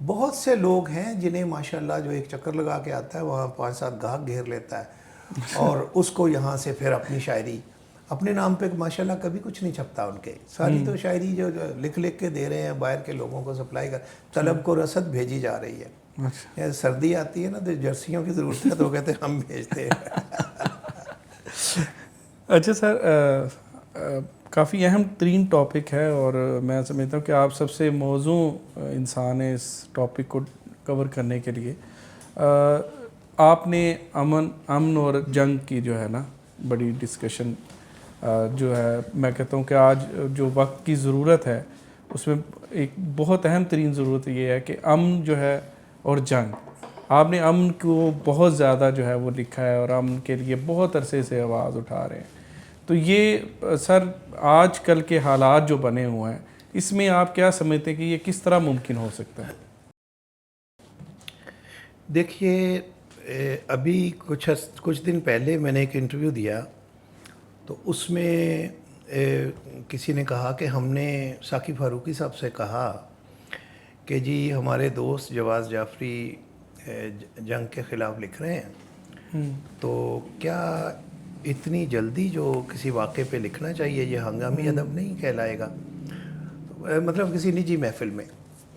بہت سے لوگ ہیں جنہیں ماشاءاللہ جو ایک چکر لگا کے آتا ہے وہاں 5-7 گاہک گھیر لیتا ہے اور اس کو یہاں سے پھر اپنی شاعری اپنے نام پہ ماشاءاللہ کبھی کچھ نہیں چھپتا ان کے. ساری تو شاعری جو لکھ کے دے رہے ہیں باہر کے لوگوں کو سپلائی کر, طلب کو رسد بھیجی جا رہی ہے. سردی آتی ہے نا تو جرسیوں کی ضرورت ہے تو وہ کہتے ہیں ہم بھیجتے ہیں. اچھا سر, کافی اہم ترین ٹاپک ہے اور میں سمجھتا ہوں کہ آپ سب سے موزوں انسان ہیں اس ٹاپک کو کور کرنے کے لیے. آپ نے امن اور جنگ کی جو ہے نا بڑی ڈسکشن جو ہے, میں کہتا ہوں کہ آج جو وقت کی ضرورت ہے اس میں ایک بہت اہم ترین ضرورت یہ ہے کہ امن جو ہے اور جنگ. آپ نے امن کو بہت زیادہ جو ہے وہ لکھا ہے اور امن کے لیے بہت عرصے سے آواز اٹھا رہے ہیں. تو یہ سر آج کل کے حالات جو بنے ہوئے ہیں اس میں آپ کیا سمجھتے ہیں کہ یہ کس طرح ممکن ہو سکتا ہے؟ دیکھیے, ابھی کچھ دن پہلے میں نے ایک انٹرویو دیا تو اس میں کسی نے کہا کہ ہم نے ساقی فاروقی صاحب سے کہا کہ جی ہمارے دوست جواز جعفری جنگ کے خلاف لکھ رہے ہیں تو کیا اتنی جلدی جو کسی واقعے پہ لکھنا چاہیے, یہ ہنگامی ادب نہیں کہلائے گا؟ مطلب کسی نجی محفل میں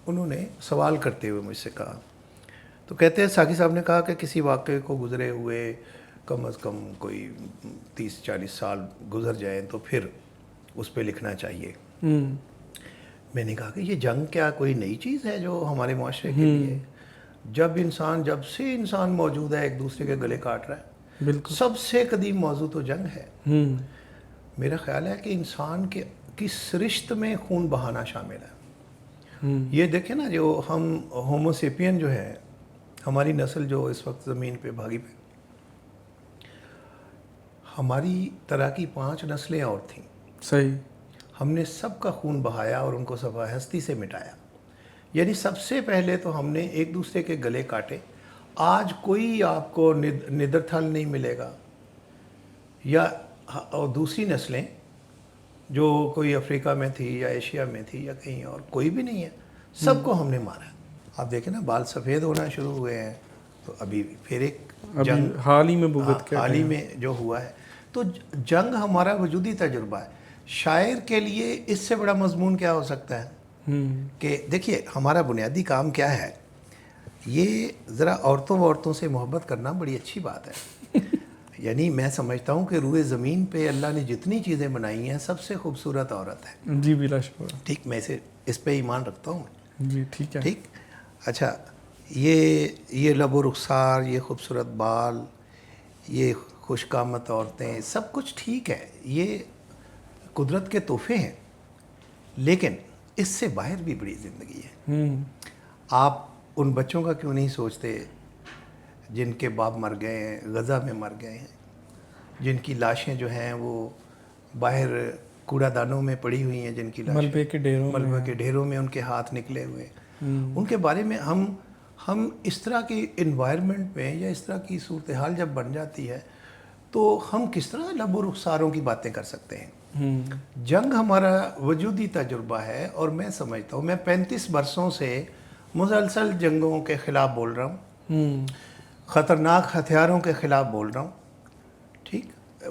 انہوں نے سوال کرتے ہوئے مجھ سے کہا. تو کہتے ہیں ساقی صاحب نے کہا کہ کسی واقعے کو گزرے ہوئے کم از کم کوئی 30-40 سال گزر جائیں تو پھر اس پہ لکھنا چاہیے. میں نے کہا کہ یہ جنگ کیا کوئی نئی چیز ہے جو ہمارے معاشرے کے لیے؟ جب سے انسان موجود ہے ایک دوسرے کے گلے کاٹ رہا ہے. بالکل سب سے قدیم موضوع تو جنگ ہے. میرا خیال ہے کہ انسان کی سرشت میں خون بہانا شامل ہے. یہ دیکھیں نا, جو ہم ہوموسیپین جو ہے ہماری نسل جو اس وقت زمین پہ بھاگی پہ, ہماری طرح کی 5 نسلیں اور تھیں. صحیح. ہم نے سب کا خون بہایا اور ان کو صفحہ ہستی سے مٹایا. یعنی سب سے پہلے تو ہم نے ایک دوسرے کے گلے کاٹے. آج کوئی آپ کو ندرتھل نہیں ملے گا یا اور دوسری نسلیں جو کوئی افریقہ میں تھی یا ایشیا میں تھی یا کہیں اور, کوئی بھی نہیں ہے. سب کو ہم نے مارا. آپ دیکھیں نا بال سفید ہونا شروع ہوئے ہیں. تو ابھی پھر ایک جنگ حال ہی میں بھگت حال ہی میں جو ہوا ہے. تو جنگ ہمارا وجودی تجربہ ہے. شاعر کے لیے اس سے بڑا مضمون کیا ہو سکتا ہے کہ دیکھیے ہمارا بنیادی کام کیا ہے. یہ ذرا عورتوں سے محبت کرنا بڑی اچھی بات ہے. یعنی میں سمجھتا ہوں کہ روئے زمین پہ اللہ نے جتنی چیزیں بنائی ہیں سب سے خوبصورت عورت ہے. جی بلا شبہ. ٹھیک, میں اس پہ ایمان رکھتا ہوں. جی ٹھیک ہے. ٹھیک. اچھا, یہ لب و رخسار, یہ خوبصورت بال, یہ خوش قامت عورتیں, سب کچھ ٹھیک ہے, یہ قدرت کے تحفے ہیں. لیکن اس سے باہر بھی بڑی زندگی ہے. آپ ان بچوں کا کیوں نہیں سوچتے جن کے باپ مر گئے ہیں, غزہ میں مر گئے ہیں, جن کی لاشیں جو ہیں وہ باہر کوڑا دانوں میں پڑی ہوئی ہیں, جن کی لاشیں ملبے کے ڈھیروں میں ان کے ہاتھ نکلے ہوئے. ان کے بارے میں ہم اس طرح کی انوائرمنٹ میں یا اس طرح کی صورتحال جب بن جاتی ہے تو ہم کس طرح لب و رخساروں کی باتیں کر سکتے ہیں. جنگ ہمارا وجودی تجربہ ہے اور میں سمجھتا ہوں, میں 35 برسوں سے مسلسل جنگوں کے خلاف بول رہا ہوں, خطرناک ہتھیاروں کے خلاف بول رہا ہوں, ٹھیک,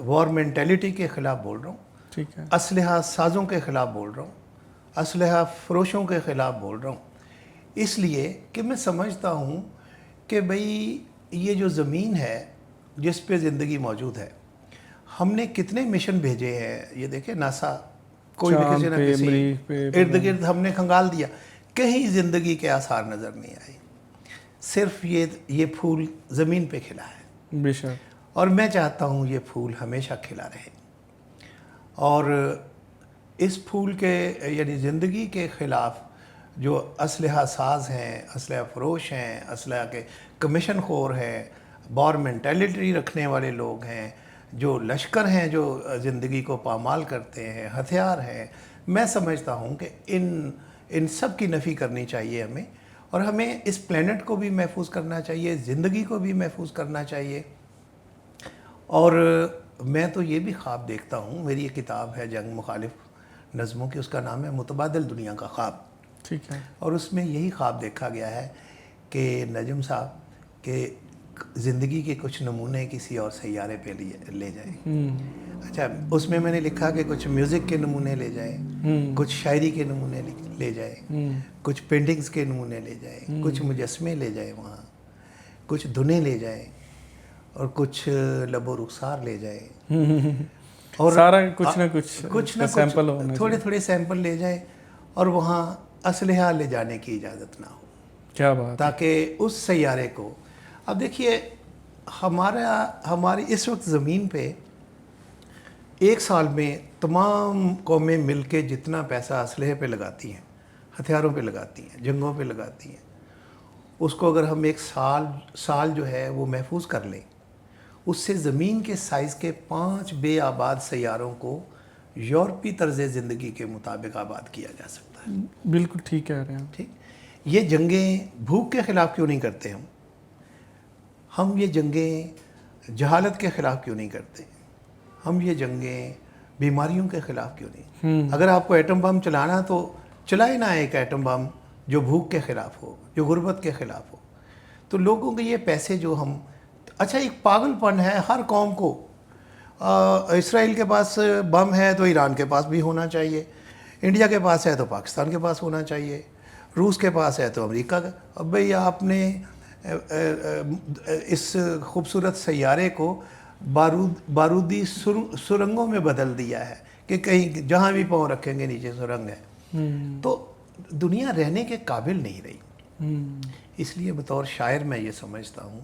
وار مینٹیلٹی کے خلاف بول رہا ہوں, ٹھیک ہے, اسلحہ سازوں کے خلاف بول رہا ہوں, اسلحہ فروشوں کے خلاف بول رہا ہوں. اس لیے کہ میں سمجھتا ہوں کہ بھئی یہ جو زمین ہے جس پہ زندگی موجود ہے, ہم نے کتنے مشن بھیجے ہیں. یہ دیکھیں ناسا, کوئی بھی کسی نہ کسی ارد گرد ہم نے کھنگال دیا, کہیں زندگی کے آثار نظر نہیں آئے. صرف یہ پھول زمین پہ کھلا ہے. بے شک. اور میں چاہتا ہوں یہ پھول ہمیشہ کھلا رہے. اور اس پھول کے یعنی زندگی کے خلاف جو اسلحہ ساز ہیں, اسلحہ فروش ہیں, اسلحہ کے کمیشن خور ہیں, وار مینٹیلٹی رکھنے والے لوگ ہیں, جو لشکر ہیں جو زندگی کو پامال کرتے ہیں, ہتھیار ہیں, میں سمجھتا ہوں کہ ان سب کی نفی کرنی چاہیے ہمیں. اور ہمیں اس پلینٹ کو بھی محفوظ کرنا چاہیے, زندگی کو بھی محفوظ کرنا چاہیے. اور میں تو یہ بھی خواب دیکھتا ہوں, میری یہ کتاب ہے جنگ مخالف نظموں کی, اس کا نام ہے متبادل دنیا کا خواب. ٹھیک ہے. اور اس میں یہی خواب دیکھا گیا ہے کہ نجم صاحب کہ زندگی کے کچھ نمونے کسی اور سیارے پہ لے جائیں. اچھا اس میں نے لکھا کہ کچھ میوزک کے نمونے لے جائیں, کچھ شاعری کے نمونے لے جائیں, کچھ پینٹنگز کے نمونے لے جائیں, کچھ مجسمے لے جائیں, وہاں کچھ دھنیں لے جائیں, اور کچھ لب و رخسار لے جائیں, اور سارا کچھ نہ کچھ سیمپل ہونا, تھوڑے تھوڑے سیمپل لے جائیں, اور وہاں اسلحہ لے جانے کی اجازت نہ ہو. کیا بات, تاکہ اس سیارے کو, اب دیکھیے ہماری اس وقت زمین پہ ایک سال میں تمام قومیں مل کے جتنا پیسہ اسلحے پہ لگاتی ہیں, ہتھیاروں پہ لگاتی ہیں, جنگوں پہ لگاتی ہیں, اس کو اگر ہم ایک سال جو ہے وہ محفوظ کر لیں, اس سے زمین کے سائز کے 5 بے آباد سیاروں کو یورپی طرز زندگی کے مطابق آباد کیا جا سکتا ہے. بالکل ٹھیک کہہ رہے ہیں. ٹھیک, یہ جنگیں بھوک کے خلاف کیوں نہیں کرتے ہم یہ جنگیں جہالت کے خلاف کیوں نہیں کرتے, ہم یہ جنگیں بیماریوں کے خلاف کیوں نہیں؟ اگر آپ کو ایٹم بم چلانا تو چلائے نہ ایک ایٹم بم جو بھوک کے خلاف ہو, جو غربت کے خلاف ہو. تو لوگوں کے یہ پیسے جو ہم, اچھا ایک پاگل پن ہے ہر قوم کو, اسرائیل کے پاس بم ہے تو ایران کے پاس بھی ہونا چاہیے, انڈیا کے پاس ہے تو پاکستان کے پاس ہونا چاہیے, روس کے پاس ہے تو امریکہ کا. اب بھئی آپ نے اس خوبصورت سیارے کو بارودی سرنگوں میں بدل دیا ہے کہ کہیں جہاں بھی پاؤں رکھیں گے نیچے سرنگ ہے. تو دنیا رہنے کے قابل نہیں رہی. اس لیے بطور شاعر میں یہ سمجھتا ہوں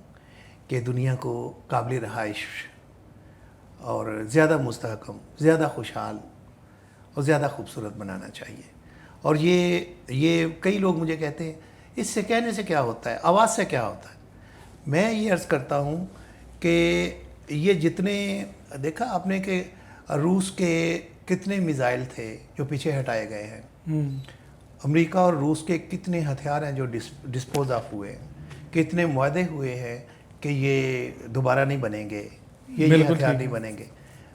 کہ دنیا کو قابل رہائش اور زیادہ مستحکم, زیادہ خوشحال اور زیادہ خوبصورت بنانا چاہیے. اور یہ کئی لوگ مجھے کہتے ہیں اس سے کہنے سے کیا ہوتا ہے, آواز سے کیا ہوتا ہے. میں یہ عرض کرتا ہوں کہ یہ جتنے دیکھا آپ نے کہ روس کے کتنے میزائل تھے جو پیچھے ہٹائے گئے ہیں, امریکہ اور روس کے کتنے ہتھیار ہیں جو ڈسپوز آف ہوئے ہیں, کتنے معاہدے ہوئے ہیں کہ یہ دوبارہ نہیں بنیں گے, یہ ہتھیار نہیں بنیں گے.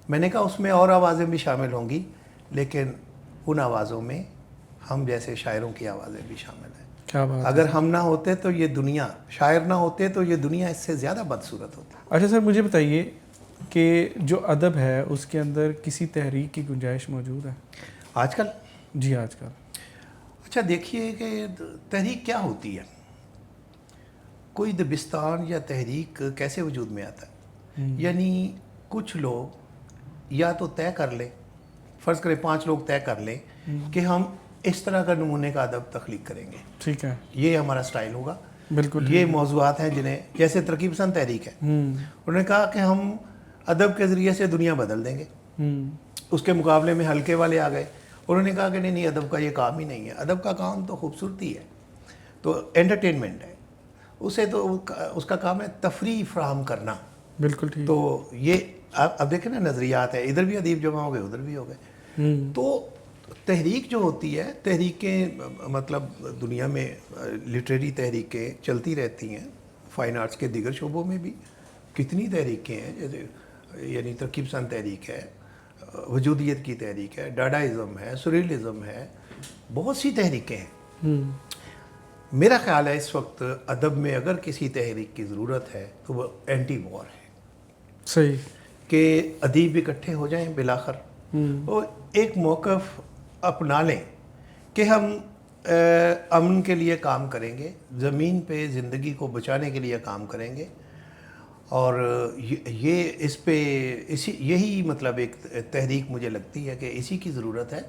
میں نے کہا اس میں اور آوازیں بھی شامل ہوں گی, لیکن ان آوازوں میں ہم جیسے شاعروں کی آوازیں بھی شامل ہیں. اگر ہم نہ ہوتے تو یہ دنیا, شاعر نہ ہوتے تو یہ دنیا اس سے زیادہ بدصورت ہوتی. اچھا سر مجھے بتائیے کہ جو ادب ہے اس کے اندر کسی تحریک کی گنجائش موجود ہے آج کل؟ جی آج کل. اچھا دیکھیے کہ تحریک کیا ہوتی ہے, کوئی دبستان یا تحریک کیسے وجود میں آتا ہے. یعنی کچھ لوگ یا تو طے کر لیں, فرض کریں 5 لوگ طے کر لیں کہ ہم اس طرح کا نمونے کا ادب تخلیق کریں گے, ٹھیک ہے, یہ ہمارا سٹائل ہوگا. بالکل یہ موضوعات ہیں جنہیں, جیسے ترقی پسند تحریک ہے, انہوں نے کہا کہ ہم ادب کے ذریعے سے دنیا بدل دیں گے. اس کے مقابلے میں ہلکے والے آ گئے, انہوں نے کہا کہ نہیں ادب کا یہ کام ہی نہیں ہے, ادب کا کام تو خوبصورتی ہے, تو انٹرٹینمنٹ ہے, اسے تو اس کا کام ہے تفریح فراہم کرنا. بالکل ٹھیک. تو یہ اب دیکھیں نا نظریات ہیں, ادھر بھی ادیب جمع ہو گئے, ادھر بھی ہو گئے. تو تحریک جو ہوتی ہے, تحریکیں مطلب دنیا میں لٹریری تحریکیں چلتی رہتی ہیں, فائن آرٹس کے دیگر شعبوں میں بھی کتنی تحریکیں ہیں, جیسے یعنی ترقی پسند تحریک ہے, وجودیت کی تحریک ہے, ڈاڈائزم ہے, سوریلزم ہے, بہت سی تحریکیں ہیں. میرا خیال ہے اس وقت ادب میں اگر کسی تحریک کی ضرورت ہے تو وہ اینٹی وار ہے. صحیح, کہ ادیب اکٹھے ہو جائیں بالآخر اور ایک موقف اپنا لیں کہ ہم امن کے لیے کام کریں گے, زمین پہ زندگی کو بچانے کے لیے کام کریں گے. اور یہ اس پہ یہی مطلب ایک تحریک مجھے لگتی ہے کہ اسی کی ضرورت ہے.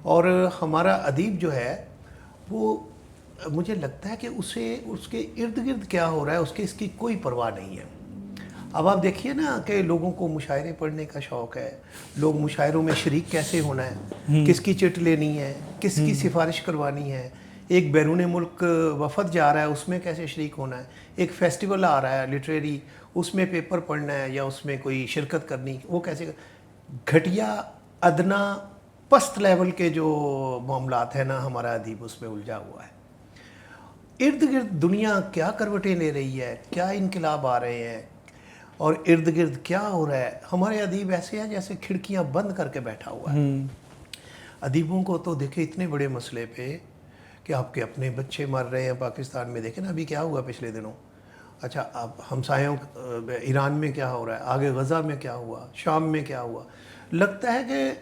اور ہمارا ادیب جو ہے وہ مجھے لگتا ہے کہ اس کے ارد گرد کیا ہو رہا ہے اس کی کوئی پرواہ نہیں ہے. اب آپ دیکھیے نا کہ لوگوں کو مشاعرے پڑھنے کا شوق ہے, لوگ مشاعروں میں شریک کیسے ہونا ہے, کس کی چٹ لینی ہے, کس کی سفارش کروانی ہے, ایک بیرون ملک وفد جا رہا ہے اس میں کیسے شریک ہونا ہے, ایک فیسٹیول آ رہا ہے لٹریری اس میں پیپر پڑھنا ہے یا اس میں کوئی شرکت کرنی, وہ کیسے. گھٹیا ادنا پست لیول کے جو معاملات ہیں نا, ہمارا ادیب اس میں الجھا ہوا ہے. ارد گرد دنیا کیا کروٹیں لے رہی ہے, کیا انقلاب آ رہے ہیں, اور ارد گرد کیا ہو رہا ہے. ہمارے ادیب ایسے ہیں جیسے کھڑکیاں بند کر کے بیٹھا ہوا ہے. ادیبوں کو تو دیکھے اتنے بڑے مسئلے پہ کہ آپ کے اپنے بچے مر رہے ہیں پاکستان میں. دیکھیں نا ابھی کیا ہوا پچھلے دنوں. اچھا اب ہمسایوں ایران میں کیا ہو رہا ہے, آگے غزہ میں کیا ہوا, شام میں کیا ہوا. لگتا ہے کہ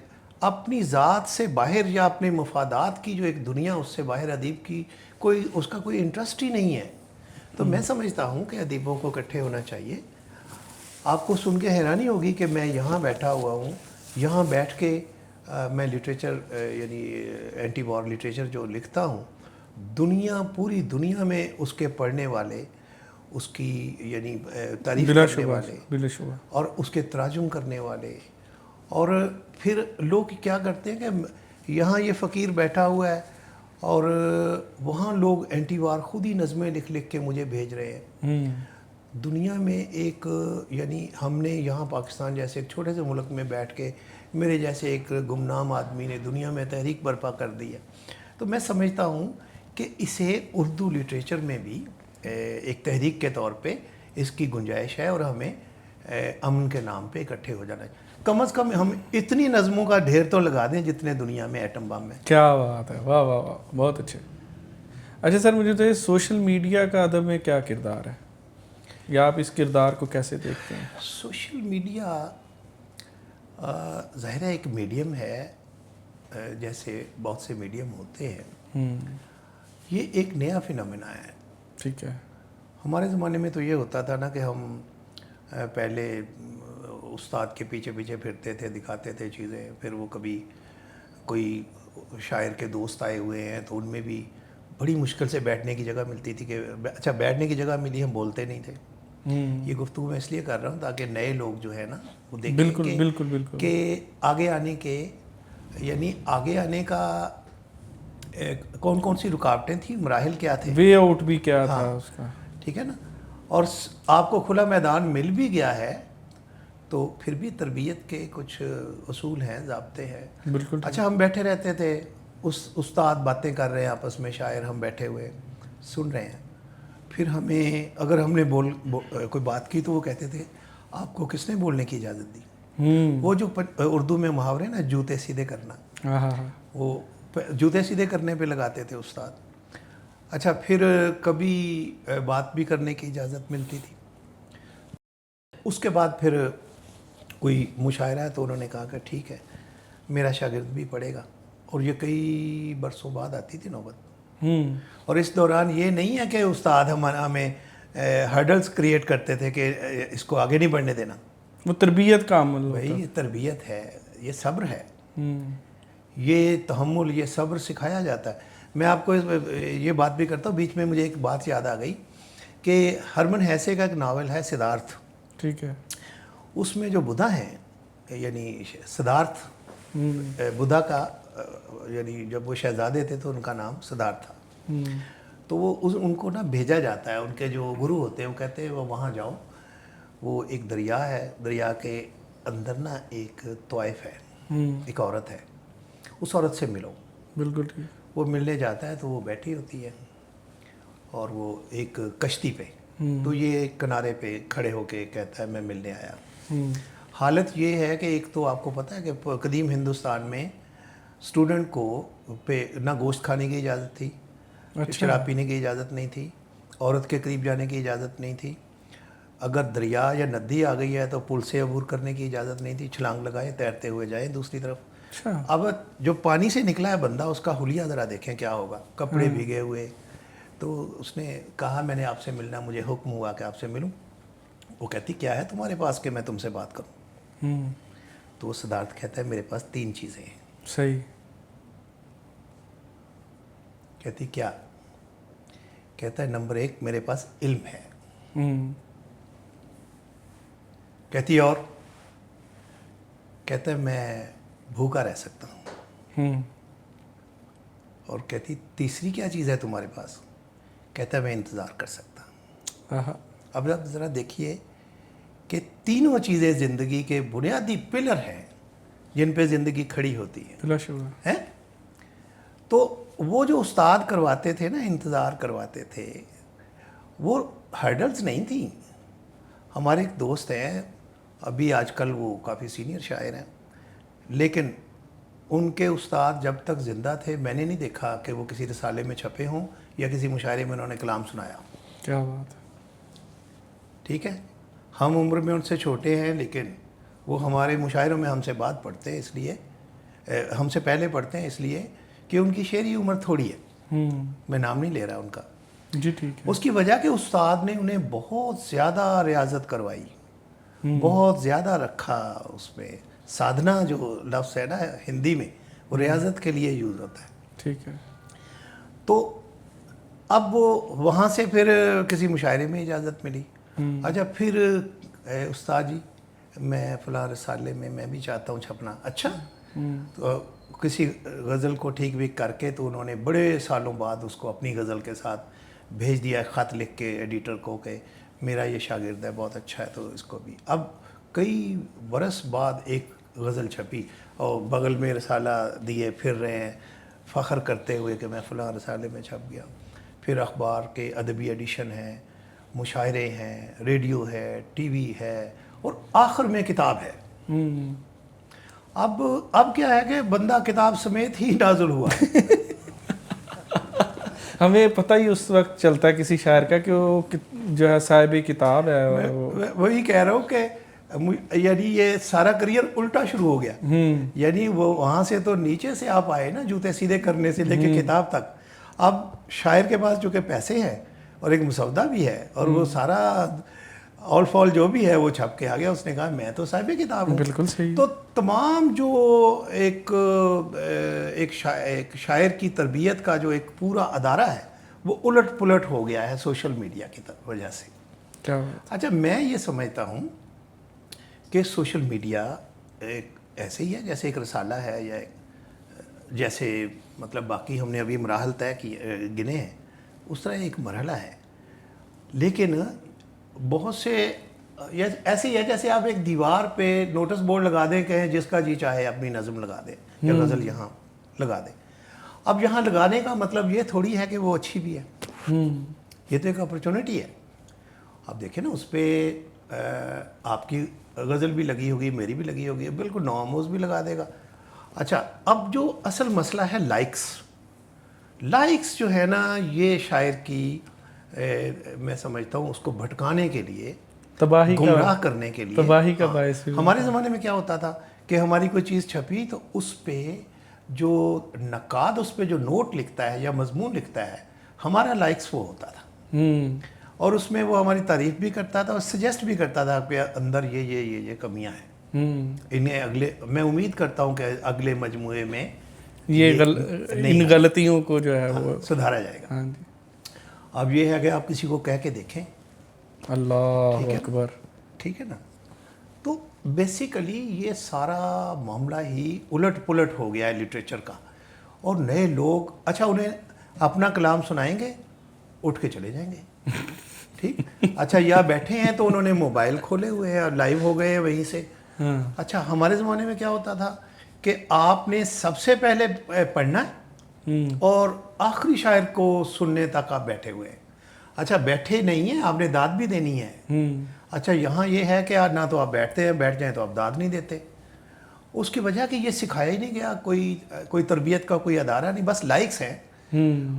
اپنی ذات سے باہر یا اپنے مفادات کی جو ایک دنیا اس سے باہر ادیب کی کوئی اس کا کوئی انٹرسٹ ہی نہیں ہے. تو میں سمجھتا ہوں کہ ادیبوں کو اکٹھے ہونا چاہیے. آپ کو سن کے حیرانی ہوگی کہ میں یہاں بیٹھا ہوا ہوں, یہاں بیٹھ کے میں لٹریچر یعنی اینٹی وار لٹریچر جو لکھتا ہوں, پوری دنیا میں اس کے پڑھنے والے, اس کی یعنی تعریف کرنے والے اور اس کے تراجم کرنے والے. اور پھر لوگ کیا کرتے ہیں کہ یہاں یہ فقیر بیٹھا ہوا ہے اور وہاں لوگ اینٹی وار خود ہی نظمیں لکھ کے مجھے بھیج رہے ہیں. دنیا میں ایک یعنی ہم نے یہاں پاکستان جیسے ایک چھوٹے سے ملک میں بیٹھ کے میرے جیسے ایک گمنام آدمی نے دنیا میں تحریک برپا کر دی ہے. تو میں سمجھتا ہوں کہ اسے اردو لٹریچر میں بھی ایک تحریک کے طور پہ اس کی گنجائش ہے اور ہمیں امن کے نام پہ اکٹھے ہو جانا ہے. کم از کم ہم اتنی نظموں کا ڈھیر تو لگا دیں جتنے دنیا میں ایٹم بم ہے. کیا بات ہے, واہ واہ واہ, بہت اچھے. اچھا سر, مجھے تو یہ سوشل میڈیا کا ادب میں کیا کردار ہے, یا آپ اس کردار کو کیسے دیکھتے ہیں؟ سوشل میڈیا ظاہر ہے ایک میڈیم ہے, جیسے بہت سے میڈیم ہوتے ہیں. یہ ایک نیا فنامنا ہے. ٹھیک ہے. ہمارے زمانے میں تو یہ ہوتا تھا نا کہ ہم پہلے استاد کے پیچھے پیچھے پھرتے تھے, دکھاتے تھے چیزیں, پھر وہ کبھی کوئی شاعر کے دوست آئے ہوئے ہیں تو ان میں بھی بڑی مشکل سے بیٹھنے کی جگہ ملتی تھی کہ اچھا بیٹھنے کی جگہ ملی, ہم بولتے نہیں تھے. یہ گفتگو میں اس لیے کر رہا ہوں تاکہ نئے لوگ جو ہے نا وہ دیکھیں کہ آگے آنے کے یعنی آگے آنے کا کون کون سی رکاوٹیں تھیں, مراحل کیا تھے, وے آؤٹ بھی کیا تھا اس کا. ٹھیک ہے نا. اور آپ کو کھلا میدان مل بھی گیا ہے تو پھر بھی تربیت کے کچھ اصول ہیں, ضابطے ہیں. بالکل. اچھا ہم بیٹھے رہتے تھے, استاد باتیں کر رہے ہیں آپس میں, شاعر ہم بیٹھے ہوئے سن رہے ہیں. پھر ہمیں اگر ہم نے کوئی بات کی تو وہ کہتے تھے آپ کو کس نے بولنے کی اجازت دی. وہ جو اردو میں محاورے نا جوتے سیدھے کرنا, وہ جوتے سیدھے کرنے پہ لگاتے تھے استاد. اچھا پھر کبھی بات بھی کرنے کی اجازت ملتی تھی. اس کے بعد پھر کوئی مشاعرہ ہے تو انہوں نے کہا کہ ٹھیک ہے میرا شاگرد بھی پڑھے گا, اور یہ کئی برسوں بعد آتی تھی نوبت. اور اس دوران یہ نہیں ہے کہ استاد ہمیں ہرڈلز کریٹ کرتے تھے کہ اس کو آگے نہیں بڑھنے دینا. وہ تربیت کا عمل ہوتا. بھائی یہ تربیت ہے, یہ صبر ہے, یہ تحمل, یہ صبر سکھایا جاتا ہے. میں آپ کو یہ بات بھی کرتا ہوں, بیچ میں مجھے ایک بات یاد آ گئی کہ ہرمن ہیسے کا ایک ناول ہے سدھارتھ. ٹھیک ہے. اس میں جو بدھا ہیں یعنی سدھارتھ, بدھا کا یعنی جب وہ شہزادے تھے تو ان کا نام سدھارتھ تھا. تو وہ ان کو نا بھیجا جاتا ہے, ان کے جو گرو ہوتے ہیں وہ کہتے ہیں وہ وہاں جاؤ, وہ ایک دریا ہے, دریا کے اندر نا ایک طوائف ہے, ایک عورت ہے, اس عورت سے ملو. بالکل ٹھیک. وہ ملنے جاتا ہے تو وہ بیٹھی ہوتی ہے اور وہ ایک کشتی پہ, تو یہ کنارے پہ کھڑے ہو کے کہتا ہے میں ملنے آیا. حالت یہ ہے کہ ایک تو آپ کو پتہ ہے کہ قدیم ہندوستان میں اسٹوڈنٹ کو پہ نہ گوشت کھانے کی اجازت تھی, شراب پینے کی اجازت نہیں تھی, عورت کے قریب جانے کی اجازت نہیں تھی, اگر دریا یا ندی آ گئی ہے تو پل سے عبور کرنے کی اجازت نہیں تھی, چھلانگ لگائیں تیرتے ہوئے جائیں دوسری طرف. اب جو پانی سے نکلا ہے بندہ اس کا حلیہ ذرا دیکھیں کیا ہوگا, کپڑے بھیگے ہوئے. تو اس نے کہا میں نے آپ سے ملنا, مجھے حکم ہوا کہ آپ سے ملوں. وہ کہتی کیا ہے تمہارے پاس کہ میں تم سے بات کروں. تو وہ سدھارتھ کہتا ہے میرے پاس 3 چیزیں ہیں. صحیح. کہتی کیا؟ کہتا ہے نمبر 1 میرے پاس علم ہے. کہتی اور؟ کہتا ہے میں بھوکا رہ سکتا ہوں. اور کہتی تیسری کیا چیز ہے تمہارے پاس؟ کہتا ہے میں انتظار کر سکتا ہوں. اب آپ ذرا دیکھیے کہ تینوں چیزیں زندگی کے بنیادی پلر ہیں جن پہ زندگی کھڑی ہوتی ہے. تو وہ جو استاد کرواتے تھے نا, انتظار کرواتے تھے, وہ ہرڈلز نہیں تھیں. ہمارے ایک دوست ہیں ابھی آج کل وہ کافی سینئر شاعر ہیں, لیکن ان کے استاد جب تک زندہ تھے میں نے نہیں دیکھا کہ وہ کسی رسالے میں چھپے ہوں یا کسی مشاعرے میں انہوں نے کلام سنایا. کیا بات ہے. ٹھیک ہے, ہم عمر میں ان سے چھوٹے ہیں لیکن وہ ہمارے مشاعروں میں ہم سے بعد پڑھتے ہیں, اس لیے ہم سے پہلے پڑھتے ہیں اس لیے کہ ان کی شعری عمر تھوڑی ہے. میں نام نہیں لے رہا ان کا. جی ٹھیک ہے. اس کی وجہ کہ استاد نے انہیں بہت زیادہ ریاضت کروائی, بہت زیادہ رکھا اس میں. سادھنا جو لفظ ہے نا ہندی میں, وہ ریاضت کے لیے یوز ہوتا ہے. ٹھیک ہے. تو اب وہ وہاں سے پھر کسی مشاعرے میں اجازت ملی. اچھا پھر استاد جی میں فلاں رسالے میں بھی چاہتا ہوں چھپنا. اچھا, تو کسی غزل کو ٹھیک ویک کر کے تو انہوں نے بڑے سالوں بعد اس کو اپنی غزل کے ساتھ بھیج دیا, خط لکھ کے ایڈیٹر کو کہ میرا یہ شاگرد ہے بہت اچھا ہے تو اس کو بھی. اب کئی برس بعد ایک غزل چھپی اور بغل میں رسالہ دیے پھر رہے ہیں فخر کرتے ہوئے کہ میں فلاں رسالے میں چھپ گیا. پھر اخبار کے ادبی ایڈیشن ہیں, مشاعرے ہیں, ریڈیو ہے, ٹی وی ہے, اور آخر میں کتاب ہے. اب کیا ہے کہ بندہ کتاب سمیت ہی نازل ہوا ہے. ہمیں پتہ ہی اس وقت چلتا ہے کسی شاعر کا کہ وہ جو ہے صاحب کتاب ہے. وہی کہہ رہا ہوں کہ یعنی یہ سارا کریئر الٹا شروع ہو گیا. یعنی وہ وہاں سے تو نیچے سے آپ آئے نا جوتے سیدھے کرنے سے لے کے کتاب تک. اب شاعر کے پاس چونکہ پیسے ہیں اور ایک مسودہ بھی ہے اور وہ سارا آل فال جو بھی ہے وہ چھپ کے آ گیا. اس نے کہا میں تو صاحب کتاب ہوں. بالکل صحیح. تو تمام جو ایک شاعر کی تربیت کا جو ایک پورا ادارہ ہے وہ الٹ پلٹ ہو گیا ہے سوشل میڈیا کی وجہ سے. کیا. اچھا میں یہ سمجھتا ہوں کہ سوشل میڈیا ایک ایسے ہی ہے جیسے ایک رسالہ ہے یا جیسے مطلب باقی ہم نے ابھی مراحل طے گنے ہیں, اس طرح ایک مرحلہ ہے. لیکن بہت سے ایسے ہی ہے جیسے آپ ایک دیوار پہ نوٹس بورڈ لگا دیں کہ جس کا جی چاہے اپنی نظم لگا دیں یا غزل یہاں لگا دیں. اب یہاں لگانے کا مطلب یہ تھوڑی ہے کہ وہ اچھی بھی ہے, یہ تو ایک اپرچونٹی ہے. اب دیکھیں نا اس پہ آپ کی غزل بھی لگی ہوگی, میری بھی لگی ہوگی, بالکل نوآموز بھی لگا دے گا. اچھا اب جو اصل مسئلہ ہے لائکس جو ہے نا یہ شاعر کی میں سمجھتا ہوں اس کو بھٹکانے کے لیے, تباہی کا, گمراہ کرنے کے لیے, تباہی کا باعث. ہمارے زمانے میں کیا ہوتا تھا کہ ہماری کوئی چیز چھپی تو اس پہ جو نقاد اس پہ جو نوٹ لکھتا ہے یا مضمون لکھتا ہے ہمارا لائکس وہ ہوتا تھا, اور اس میں وہ ہماری تعریف بھی کرتا تھا اور سجیسٹ بھی کرتا تھا کہ اندر یہ کمیاں ہیں, انہیں اگلے میں امید کرتا ہوں کہ اگلے مجموعے میں ان غلطیوں کو جو ہے وہ سدھارا جائے گا. ہاں جی. اب یہ ہے کہ آپ کسی کو کہہ کے دیکھیں, اللہ اکبر, ٹھیک ہے نا. تو بیسیکلی یہ سارا معاملہ ہی الٹ پلٹ ہو گیا ہے لٹریچر کا, اور نئے لوگ اچھا انہیں اپنا کلام سنائیں گے اٹھ کے چلے جائیں گے, ٹھیک. اچھا یا بیٹھے ہیں تو انہوں نے موبائل کھولے ہوئے ہیں اور لائیو ہو گئے ہیں وہیں سے. اچھا ہمارے زمانے میں کیا ہوتا تھا کہ آپ نے سب سے پہلے پڑھنا ہے اور آخری شاعر کو سننے تک آپ بیٹھے ہوئے ہیں. اچھا بیٹھے نہیں ہیں, آپ نے داد بھی دینی ہے. اچھا یہاں یہ ہے کہ نہ تو آپ بیٹھتے ہیں, بیٹھ جائیں تو آپ داد نہیں دیتے. اس کی وجہ کہ یہ سکھایا ہی نہیں گیا, کوئی تربیت کا کوئی ادارہ نہیں, بس لائکس ہیں.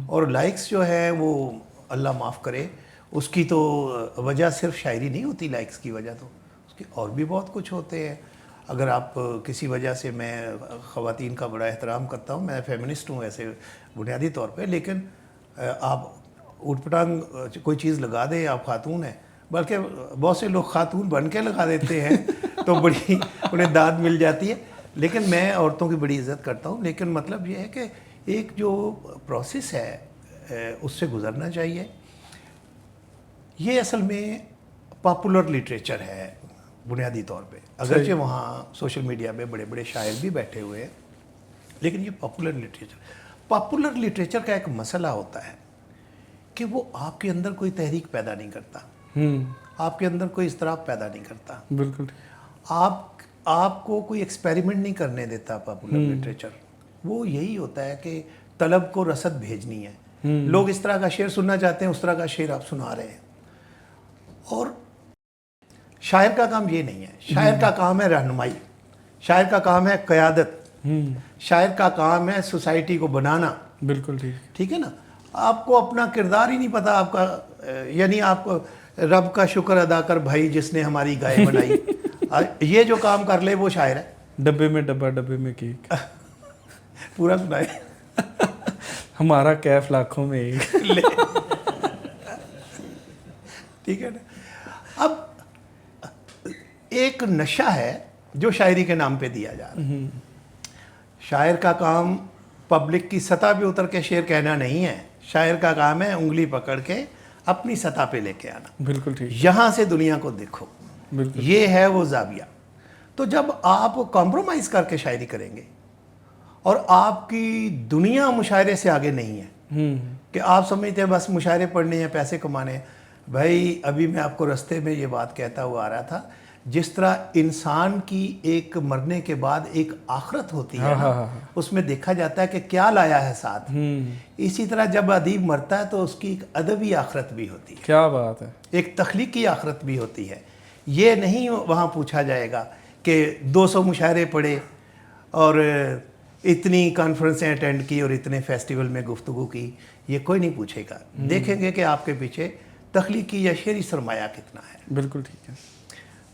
اور لائکس جو ہے وہ اللہ معاف کرے اس کی تو وجہ صرف شاعری نہیں ہوتی, لائکس کی وجہ تو اس کے اور بھی بہت کچھ ہوتے ہیں. اگر آپ کسی وجہ سے, میں خواتین کا بڑا احترام کرتا ہوں, میں فیمنسٹ ہوں ایسے بنیادی طور پہ, لیکن آپ اوٹ پٹانگ کوئی چیز لگا دیں, آپ خاتون ہیں, بلکہ بہت سے لوگ خاتون بن کے لگا دیتے ہیں تو بڑی انہیں داد مل جاتی ہے. لیکن میں عورتوں کی بڑی عزت کرتا ہوں, لیکن مطلب یہ ہے کہ ایک جو پروسیس ہے اس سے گزرنا چاہیے. یہ اصل میں پاپولر لٹریچر ہے بنیادی طور پہ, اگرچہ وہاں سوشل میڈیا پہ بڑے بڑے شاعر بھی بیٹھے ہوئے ہیں, لیکن یہ پاپولر لٹریچر کا ایک مسئلہ ہوتا ہے کہ وہ آپ کے اندر کوئی تحریک پیدا نہیں کرتا, آپ کے اندر کوئی اضطراب پیدا نہیں کرتا. بالکل. آپ کو کوئی ایکسپیریمنٹ نہیں کرنے دیتا پاپولر لٹریچر. وہ یہی ہوتا ہے کہ طلب کو رسد بھیجنی ہے, لوگ اس طرح کا شعر سننا چاہتے ہیں, اس طرح کا شعر آپ سنا رہے ہیں. اور شاعر کا کام یہ نہیں ہے, شاعر کا کام ہے رہنمائی, شاعر کا کام ہے قیادت, شاعر کا کام ہے سوسائٹی کو بنانا. بالکل ٹھیک ہے نا. آپ کو اپنا کردار ہی نہیں پتا آپ کا, یعنی آپ کو رب کا شکر ادا کر بھائی جس نے ہماری گائے بنائی. یہ جو کام کر لے وہ شاعر ہے. ڈبے میں ڈبہ ڈبے میں کیک. پورا سنائے. ہمارا کیف لاکھوں میں ایک. ٹھیک ہے نا. اب ایک نشہ ہے جو شاعری کے نام پہ دیا جا رہا ہے. شاعر کا کام پبلک کی سطح پہ اتر کے شعر کہنا نہیں ہے. شاعر کا کام ہے انگلی پکڑ کے اپنی سطح پہ لے کے آنا. بالکل ٹھیک. یہاں سے دنیا کو دیکھو. بالکل یہ ہے وہ زاویہ. تو جب آپ کمپرومائز کر کے شاعری کریں گے اور آپ کی دنیا مشاعرے سے آگے نہیں ہے کہ آپ سمجھتے ہیں بس مشاعرے پڑھنے ہیں پیسے کمانے ہیں. بھائی ابھی میں آپ کو رستے میں یہ بات کہتا ہوا آ رہا تھا, جس طرح انسان کی ایک مرنے کے بعد ایک آخرت ہوتی ہے نا, اس میں دیکھا جاتا ہے کہ کیا لایا ہے ساتھ. اسی طرح جب ادیب مرتا ہے تو اس کی ایک ادبی آخرت بھی ہوتی ہے. کیا بات ہے. ایک تخلیقی آخرت بھی ہوتی ہے. یہ نہیں وہاں پوچھا جائے گا کہ 200 مشاعرے پڑھے اور اتنی کانفرنسیں اٹینڈ کی اور اتنے فیسٹیول میں گفتگو کی. یہ کوئی نہیں پوچھے گا. دیکھیں گے کہ آپ کے پیچھے تخلیقی یا شعری سرمایہ کتنا ہے. بالکل ٹھیک ہے.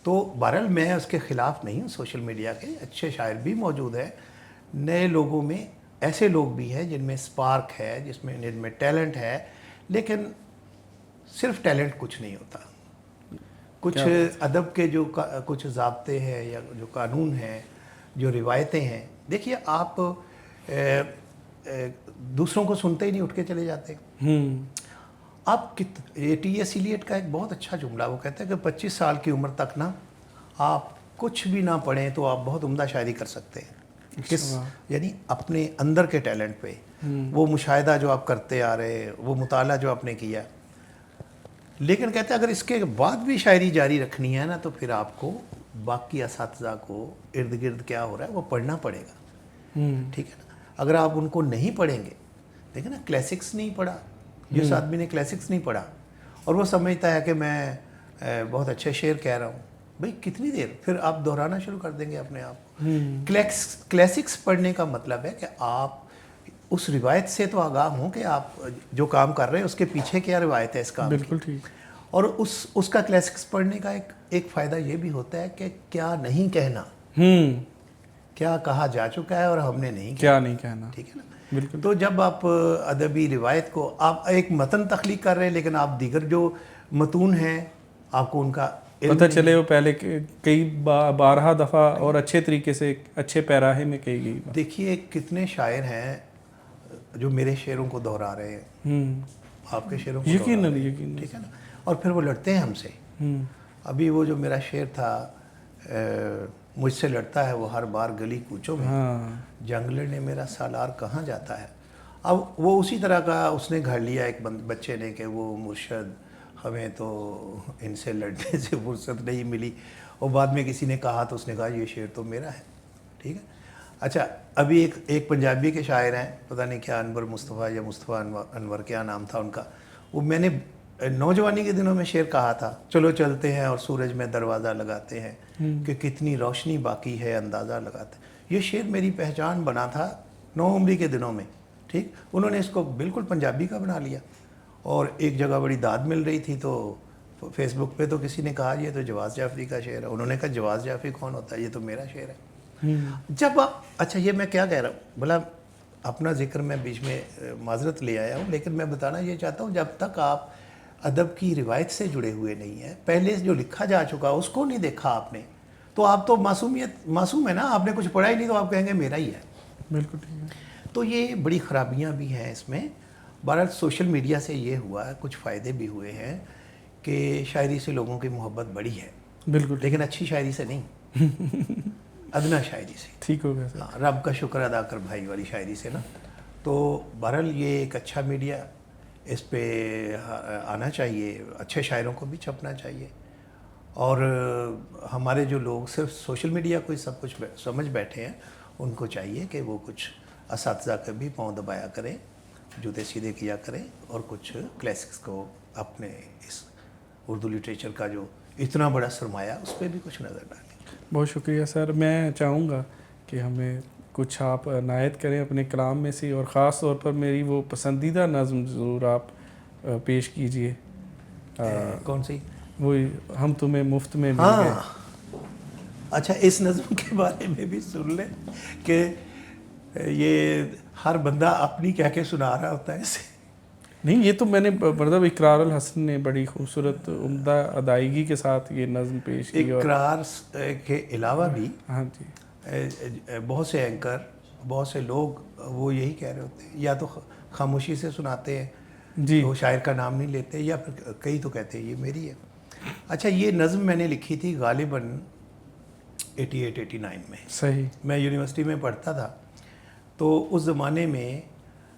تو بہرحال میں اس کے خلاف نہیں ہوں. سوشل میڈیا کے اچھے شاعر بھی موجود ہیں. نئے لوگوں میں ایسے لوگ بھی ہیں جن میں سپارک ہے, جن میں ٹیلنٹ ہے. لیکن صرف ٹیلنٹ کچھ نہیں ہوتا. کچھ ادب کے جو کچھ ضابطے ہیں یا جو قانون ہیں, جو روایتیں ہیں. دیکھیے آپ دوسروں کو سنتے ہی نہیں, اٹھ کے چلے جاتے. آپ ٹی ایس ایلیٹ کا ایک بہت اچھا جملہ, وہ کہتے ہیں کہ 25 سال کی عمر تک نا آپ کچھ بھی نہ پڑھیں تو آپ بہت عمدہ شاعری کر سکتے ہیں. یعنی اپنے اندر کے ٹیلنٹ پہ, وہ مشاہدہ جو آپ کرتے آ رہے, وہ مطالعہ جو آپ نے کیا. لیکن کہتے ہیں اگر اس کے بعد بھی شاعری جاری رکھنی ہے نا تو پھر آپ کو باقی اساتذہ کو ارد گرد کیا ہو رہا ہے وہ پڑھنا پڑے گا. ٹھیک ہے نا. اگر آپ ان کو نہیں پڑھیں گے, دیکھیں نا کلاسکس نہیں پڑھا, جس آدمی نے کلاسکس نہیں پڑھا اور وہ سمجھتا ہے کہ میں بہت اچھے شعر کہہ رہا ہوں, بھئی کتنی دیر پھر آپ دہرانا شروع کر دیں گے اپنے آپ کو. کلاسکس پڑھنے کا مطلب ہے کہ آپ اس روایت سے تو آگاہ ہوں کہ آپ جو کام کر رہے ہیں اس کے پیچھے کیا روایت ہے اس کام کی. بالکل ٹھیک. اور اس کا کلاسکس پڑھنے کا ایک فائدہ یہ بھی ہوتا ہے کہ کیا نہیں کہنا, کیا کہا جا چکا ہے اور ہم نے نہیں کیا نہیں کہنا. ٹھیک ہے نا. بالکل. تو جب آپ ادبی روایت کو آپ ایک متن تخلیق کر رہے ہیں, لیکن آپ دیگر جو متون ہیں آپ کو ان کا پتہ چلے وہ پہلے کئی بارہا دفعہ اور اچھے طریقے سے اچھے پیراہے میں کہی گئی. دیکھیے کتنے شاعر ہیں جو میرے شعروں کو دہرا رہے ہیں, آپ کے شعروں کو یقیناً. ٹھیک ہے نا. اور پھر وہ لڑتے ہیں ہم سے. ابھی وہ جو میرا شعر تھا, مجھ سے لڑتا ہے وہ ہر بار گلی کوچوں میں, جنگ لڑنے میرا سالار کہاں جاتا ہے. اب وہ اسی طرح کا اس نے گھڑ لیا ایک بچے نے کہ وہ مرشد ہمیں تو ان سے لڑنے سے فرصت نہیں ملی, اور بعد میں کسی نے کہا تو اس نے کہا یہ شعر تو میرا ہے. ٹھیک ہے. اچھا ابھی ایک پنجابی کے شاعر ہیں, پتہ نہیں کیا انور مصطفیٰ یا مصطفیٰ انور کیا نام تھا ان کا. وہ میں نے نوجوانی کے دنوں میں شعر کہا تھا, چلو چلتے ہیں اور سورج میں دروازہ لگاتے ہیں کہ کتنی روشنی باقی ہے اندازہ لگاتے ہیں. یہ شعر میری پہچان بنا تھا 9 عمری کے دنوں میں. ٹھیک. انہوں نے اس کو بالکل پنجابی کا بنا لیا, اور ایک جگہ بڑی داد مل رہی تھی تو فیس بک پہ تو کسی نے کہا یہ تو جواز جعفری کا شعر ہے. انہوں نے کہا جواز جعفری کون ہوتا ہے, یہ تو میرا شعر ہے. جب آپ اچھا یہ میں کیا کہہ رہا ہوں, بھلا اپنا ذکر میں بیچ میں معذرت لے آیا ہوں, لیکن میں بتانا یہ چاہتا ہوں جب تک آپ ادب کی روایت سے جڑے ہوئے نہیں ہیں, پہلے جو لکھا جا چکا اس کو نہیں دیکھا آپ نے, تو آپ تو معصوم ہے نا, آپ نے کچھ پڑھا ہی نہیں تو آپ کہیں گے میرا ہی ہے. بالکل ٹھیک ہے. تو یہ بڑی خرابیاں بھی ہیں اس میں. بہرحال سوشل میڈیا سے یہ ہوا ہے, کچھ فائدے بھی ہوئے ہیں کہ شاعری سے لوگوں کی محبت بڑی ہے. بالکل. لیکن اچھی شاعری سے نہیں, ادنا شاعری سے. ٹھیک ہو گیا سر. رب کا شکر ادا کر بھائی والی شاعری سے نا. تو بہرحال یہ ایک اچھا میڈیا, اس پہ آنا چاہیے, اچھے شاعروں کو بھی چھپنا چاہیے. اور ہمارے جو لوگ صرف سوشل میڈیا کو ہی سب کچھ سمجھ بیٹھے ہیں, ان کو چاہیے کہ وہ کچھ اساتذہ کا بھی پاؤں دبایا کریں, جوتے سیدھے کیا کریں, اور کچھ کلاسکس کو اپنے اس اردو لٹریچر کا جو اتنا بڑا سرمایہ اس پہ بھی کچھ نظر ڈالیں. بہت شکریہ سر. میں چاہوں گا کہ ہمیں کچھ آپ عنایت کریں اپنے کلام میں سے، اور خاص طور پر میری وہ پسندیدہ نظم ضرور آپ پیش کیجئے. کون سی؟ وہی ہم تمہیں مفت میں مل گئے. ہاں اچھا، اس نظم کے بارے میں بھی سن لیں کہ یہ ہر بندہ اپنی کہہ کے سنا رہا ہوتا ہے اسے. نہیں، یہ تو میں نے مطلب اقرار الحسن نے بڑی خوبصورت عمدہ ادائیگی کے ساتھ یہ نظم پیش کی. اور اقرار کے علاوہ بھی ہاں جی، بہت سے اینکر، بہت سے لوگ وہ یہی کہہ رہے ہوتے ہیں، یا تو خاموشی سے سناتے ہیں جی تو شاعر کا نام نہیں لیتے، یا پھر کئی تو کہتے ہیں یہ میری ہے. اچھا، یہ نظم میں نے لکھی تھی غالباً 88-89 میں. صحیح. میں یونیورسٹی میں پڑھتا تھا، تو اس زمانے میں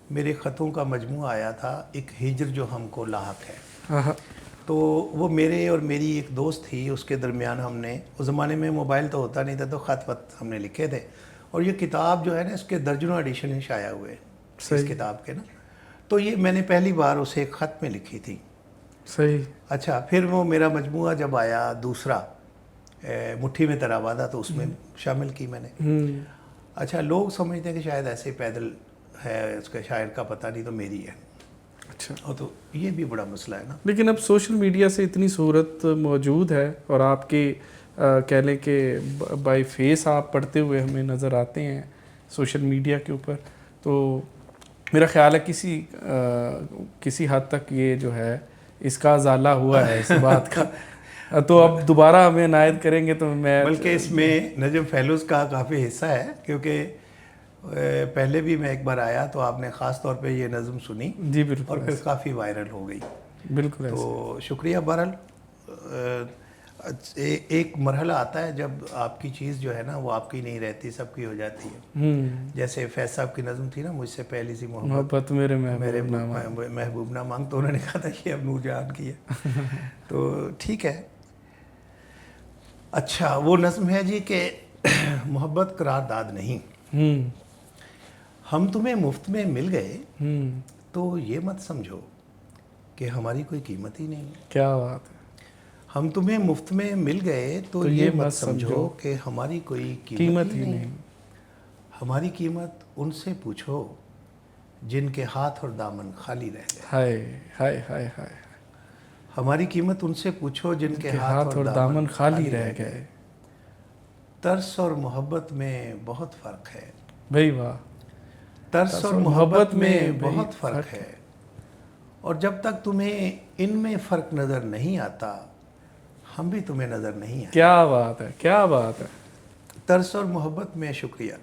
میرے خطوں کا مجموعہ آیا تھا، ایک ہجر جو ہم کو لاحق ہے. ہاں تو وہ میرے اور میری ایک دوست تھی، اس کے درمیان ہم نے، اس زمانے میں موبائل تو ہوتا نہیں تھا، تو خط ہم نے لکھے تھے. اور یہ کتاب جو ہے نا، اس کے درجنوں ایڈیشن شائع ہوئے اس کتاب کے نا. تو یہ میں نے پہلی بار اسے ایک خط میں لکھی تھی. صحیح. اچھا، پھر وہ میرا مجموعہ جب آیا دوسرا، مٹھی میں تیرا وعدہ، تو اس میں شامل کی میں نے. اچھا، لوگ سمجھتے ہیں کہ شاید ایسے پیدل ہے، اس کے شاعر کا پتہ نہیں، تو میری ہے. اچھا، اور تو یہ بھی بڑا مسئلہ ہے نا. لیکن اب سوشل میڈیا سے اتنی صورت موجود ہے، اور آپ کے کہہ لیں کہ بائی فیس آپ پڑھتے ہوئے ہمیں نظر آتے ہیں سوشل میڈیا کے اوپر. تو میرا خیال ہے کسی حد تک یہ جو ہے اس کا ازالہ ہوا ہے اس بات کا. تو اب دوبارہ ہمیں عنایت کریں گے تو میں، بلکہ اس میں نجم فیلوز کا کافی حصہ ہے، کیونکہ پہلے بھی میں ایک بار آیا تو آپ نے خاص طور پہ یہ نظم سنی. جی بالکل، اور پھر کافی وائرل ہو گئی. بالکل. تو شکریہ. بہرحال ایک مرحلہ آتا ہے جب آپ کی چیز جو ہے نا وہ آپ کی نہیں رہتی، سب کی ہو جاتی ہے. جیسے فیض صاحب کی نظم تھی نا، مجھ سے پہلی سی محبت میرے محبوب نہ مانگ، تو انہوں نے کہا تھا یہ اب نور جہان کی ہے. تو ٹھیک ہے. اچھا، وہ نظم ہے جی کہ محبت قرارداد نہیں، ہم تمہیں مفت میں مل گئے تو یہ مت سمجھو کہ ہماری کوئی قیمت ہی نہیں. کیا بات ہے. ہم تمہیں مفت میں مل گئے تو یہ مت سمجھو کہ ہماری کوئی قیمت ہی نہیں. ہماری قیمت ان سے پوچھو جن کے ہاتھ اور دامن خالی رہ گئے. ہائے ہائے ہائے ہائے. ہماری قیمت ان سے پوچھو جن کے ہاتھ اور دامن خالی رہ گئے. ترس اور محبت میں بہت فرق ہے. بھائی واہ. ترس اور محبت میں بہت فرق ہے، اور جب تک تمہیں ان میں فرق نظر نہیں آتا، ہم بھی تمہیں نظر نہیں آئے. کیا بات ہے، کیا بات ہے. ترس اور محبت میں شکریہ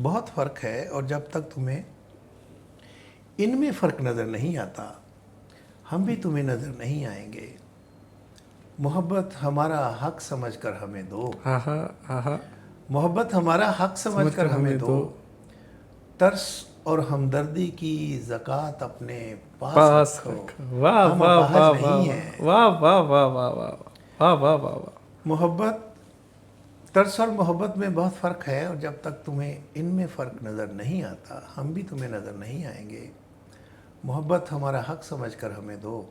بہت فرق ہے، اور جب تک تمہیں ان میں فرق نظر نہیں آتا، ہم بھی تمہیں نظر نہیں آئیں گے. محبت ہمارا حق سمجھ کر ہمیں دو. محبت ہمارا حق سمجھ کر ہمیں دو. ترس اور ہمدردی کی زکوٰۃ اپنے پاس رکھو. ہم اپاہج نہیں ہیں. واہ واہ واہ واہ واہ واہ واہ واہ. محبت، ترس اور محبت میں بہت فرق ہے، اور جب تک تمہیں ان میں فرق نظر نہیں آتا، ہم بھی تمہیں نظر نہیں آئیں گے. محبت ہمارا حق سمجھ کر ہمیں دو.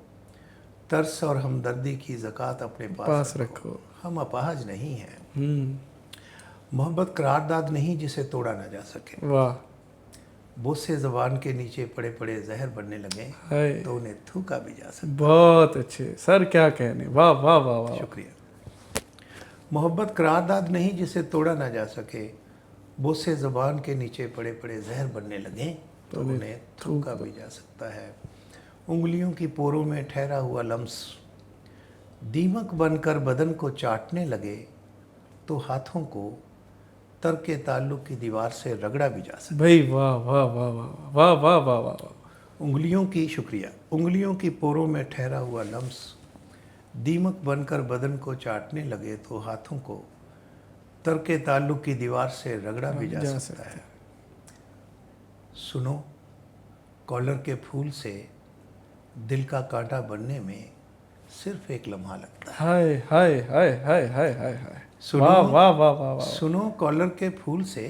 ترس اور ہمدردی کی زکوٰۃ اپنے پاس رکھو. ہم اپاہج نہیں ہیں. محبت قرارداد نہیں جسے توڑا نہ جا سکے. واہ. بوسے زبان کے نیچے پڑے پڑے زہر بننے لگے تو انہیں تھوکا بھی جا سکتا. بہت اچھے سر، کیا کہنے. واہ واہ واہ واہ. شکریہ. محبت قرارداد نہیں جسے توڑا نہ جا سکے. بوسے زبان کے نیچے پڑے پڑے زہر بننے لگیں تو انہیں تھوکا بھی جا سکتا ہے. انگلیوں کی پوروں میں ٹھہرا ہوا لمس دیمک بن کر بدن کو چاٹنے لگے تو ہاتھوں کو ترک تعلق کی دیوار سے رگڑا بھی جا سکتا ہے. بھائی واہ واہ واہ واہ واہ واہ واہ واہ. انگلیوں کی شکریہ. انگلیوں کی پوروں میں ٹھہرا ہوا لمس دیمک بن کر بدن کو چاٹنے لگے تو ہاتھوں کو ترک تعلق کی دیوار سے رگڑا بھی جا سکتا ہے. سنو، کالر کے پھول سے دل کا کانٹا بننے میں صرف ایک لمحہ لگتا ہے. ہائے ہائے ہائے ہائے ہائے ہائے. واہ واہ واہ واہ. سنو، کالر کے پھول سے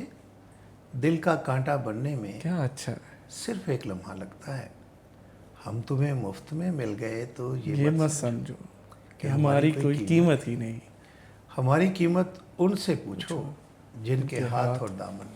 دل کا کانٹا بننے میں کیا اچھا ہے، صرف ایک لمحہ لگتا ہے. ہم تمہیں مفت میں مل گئے تو یہ مت سمجھو کہ ہماری کوئی قیمت ہی نہیں. ہماری قیمت ان سے پوچھو جن کے ہاتھ اور دامن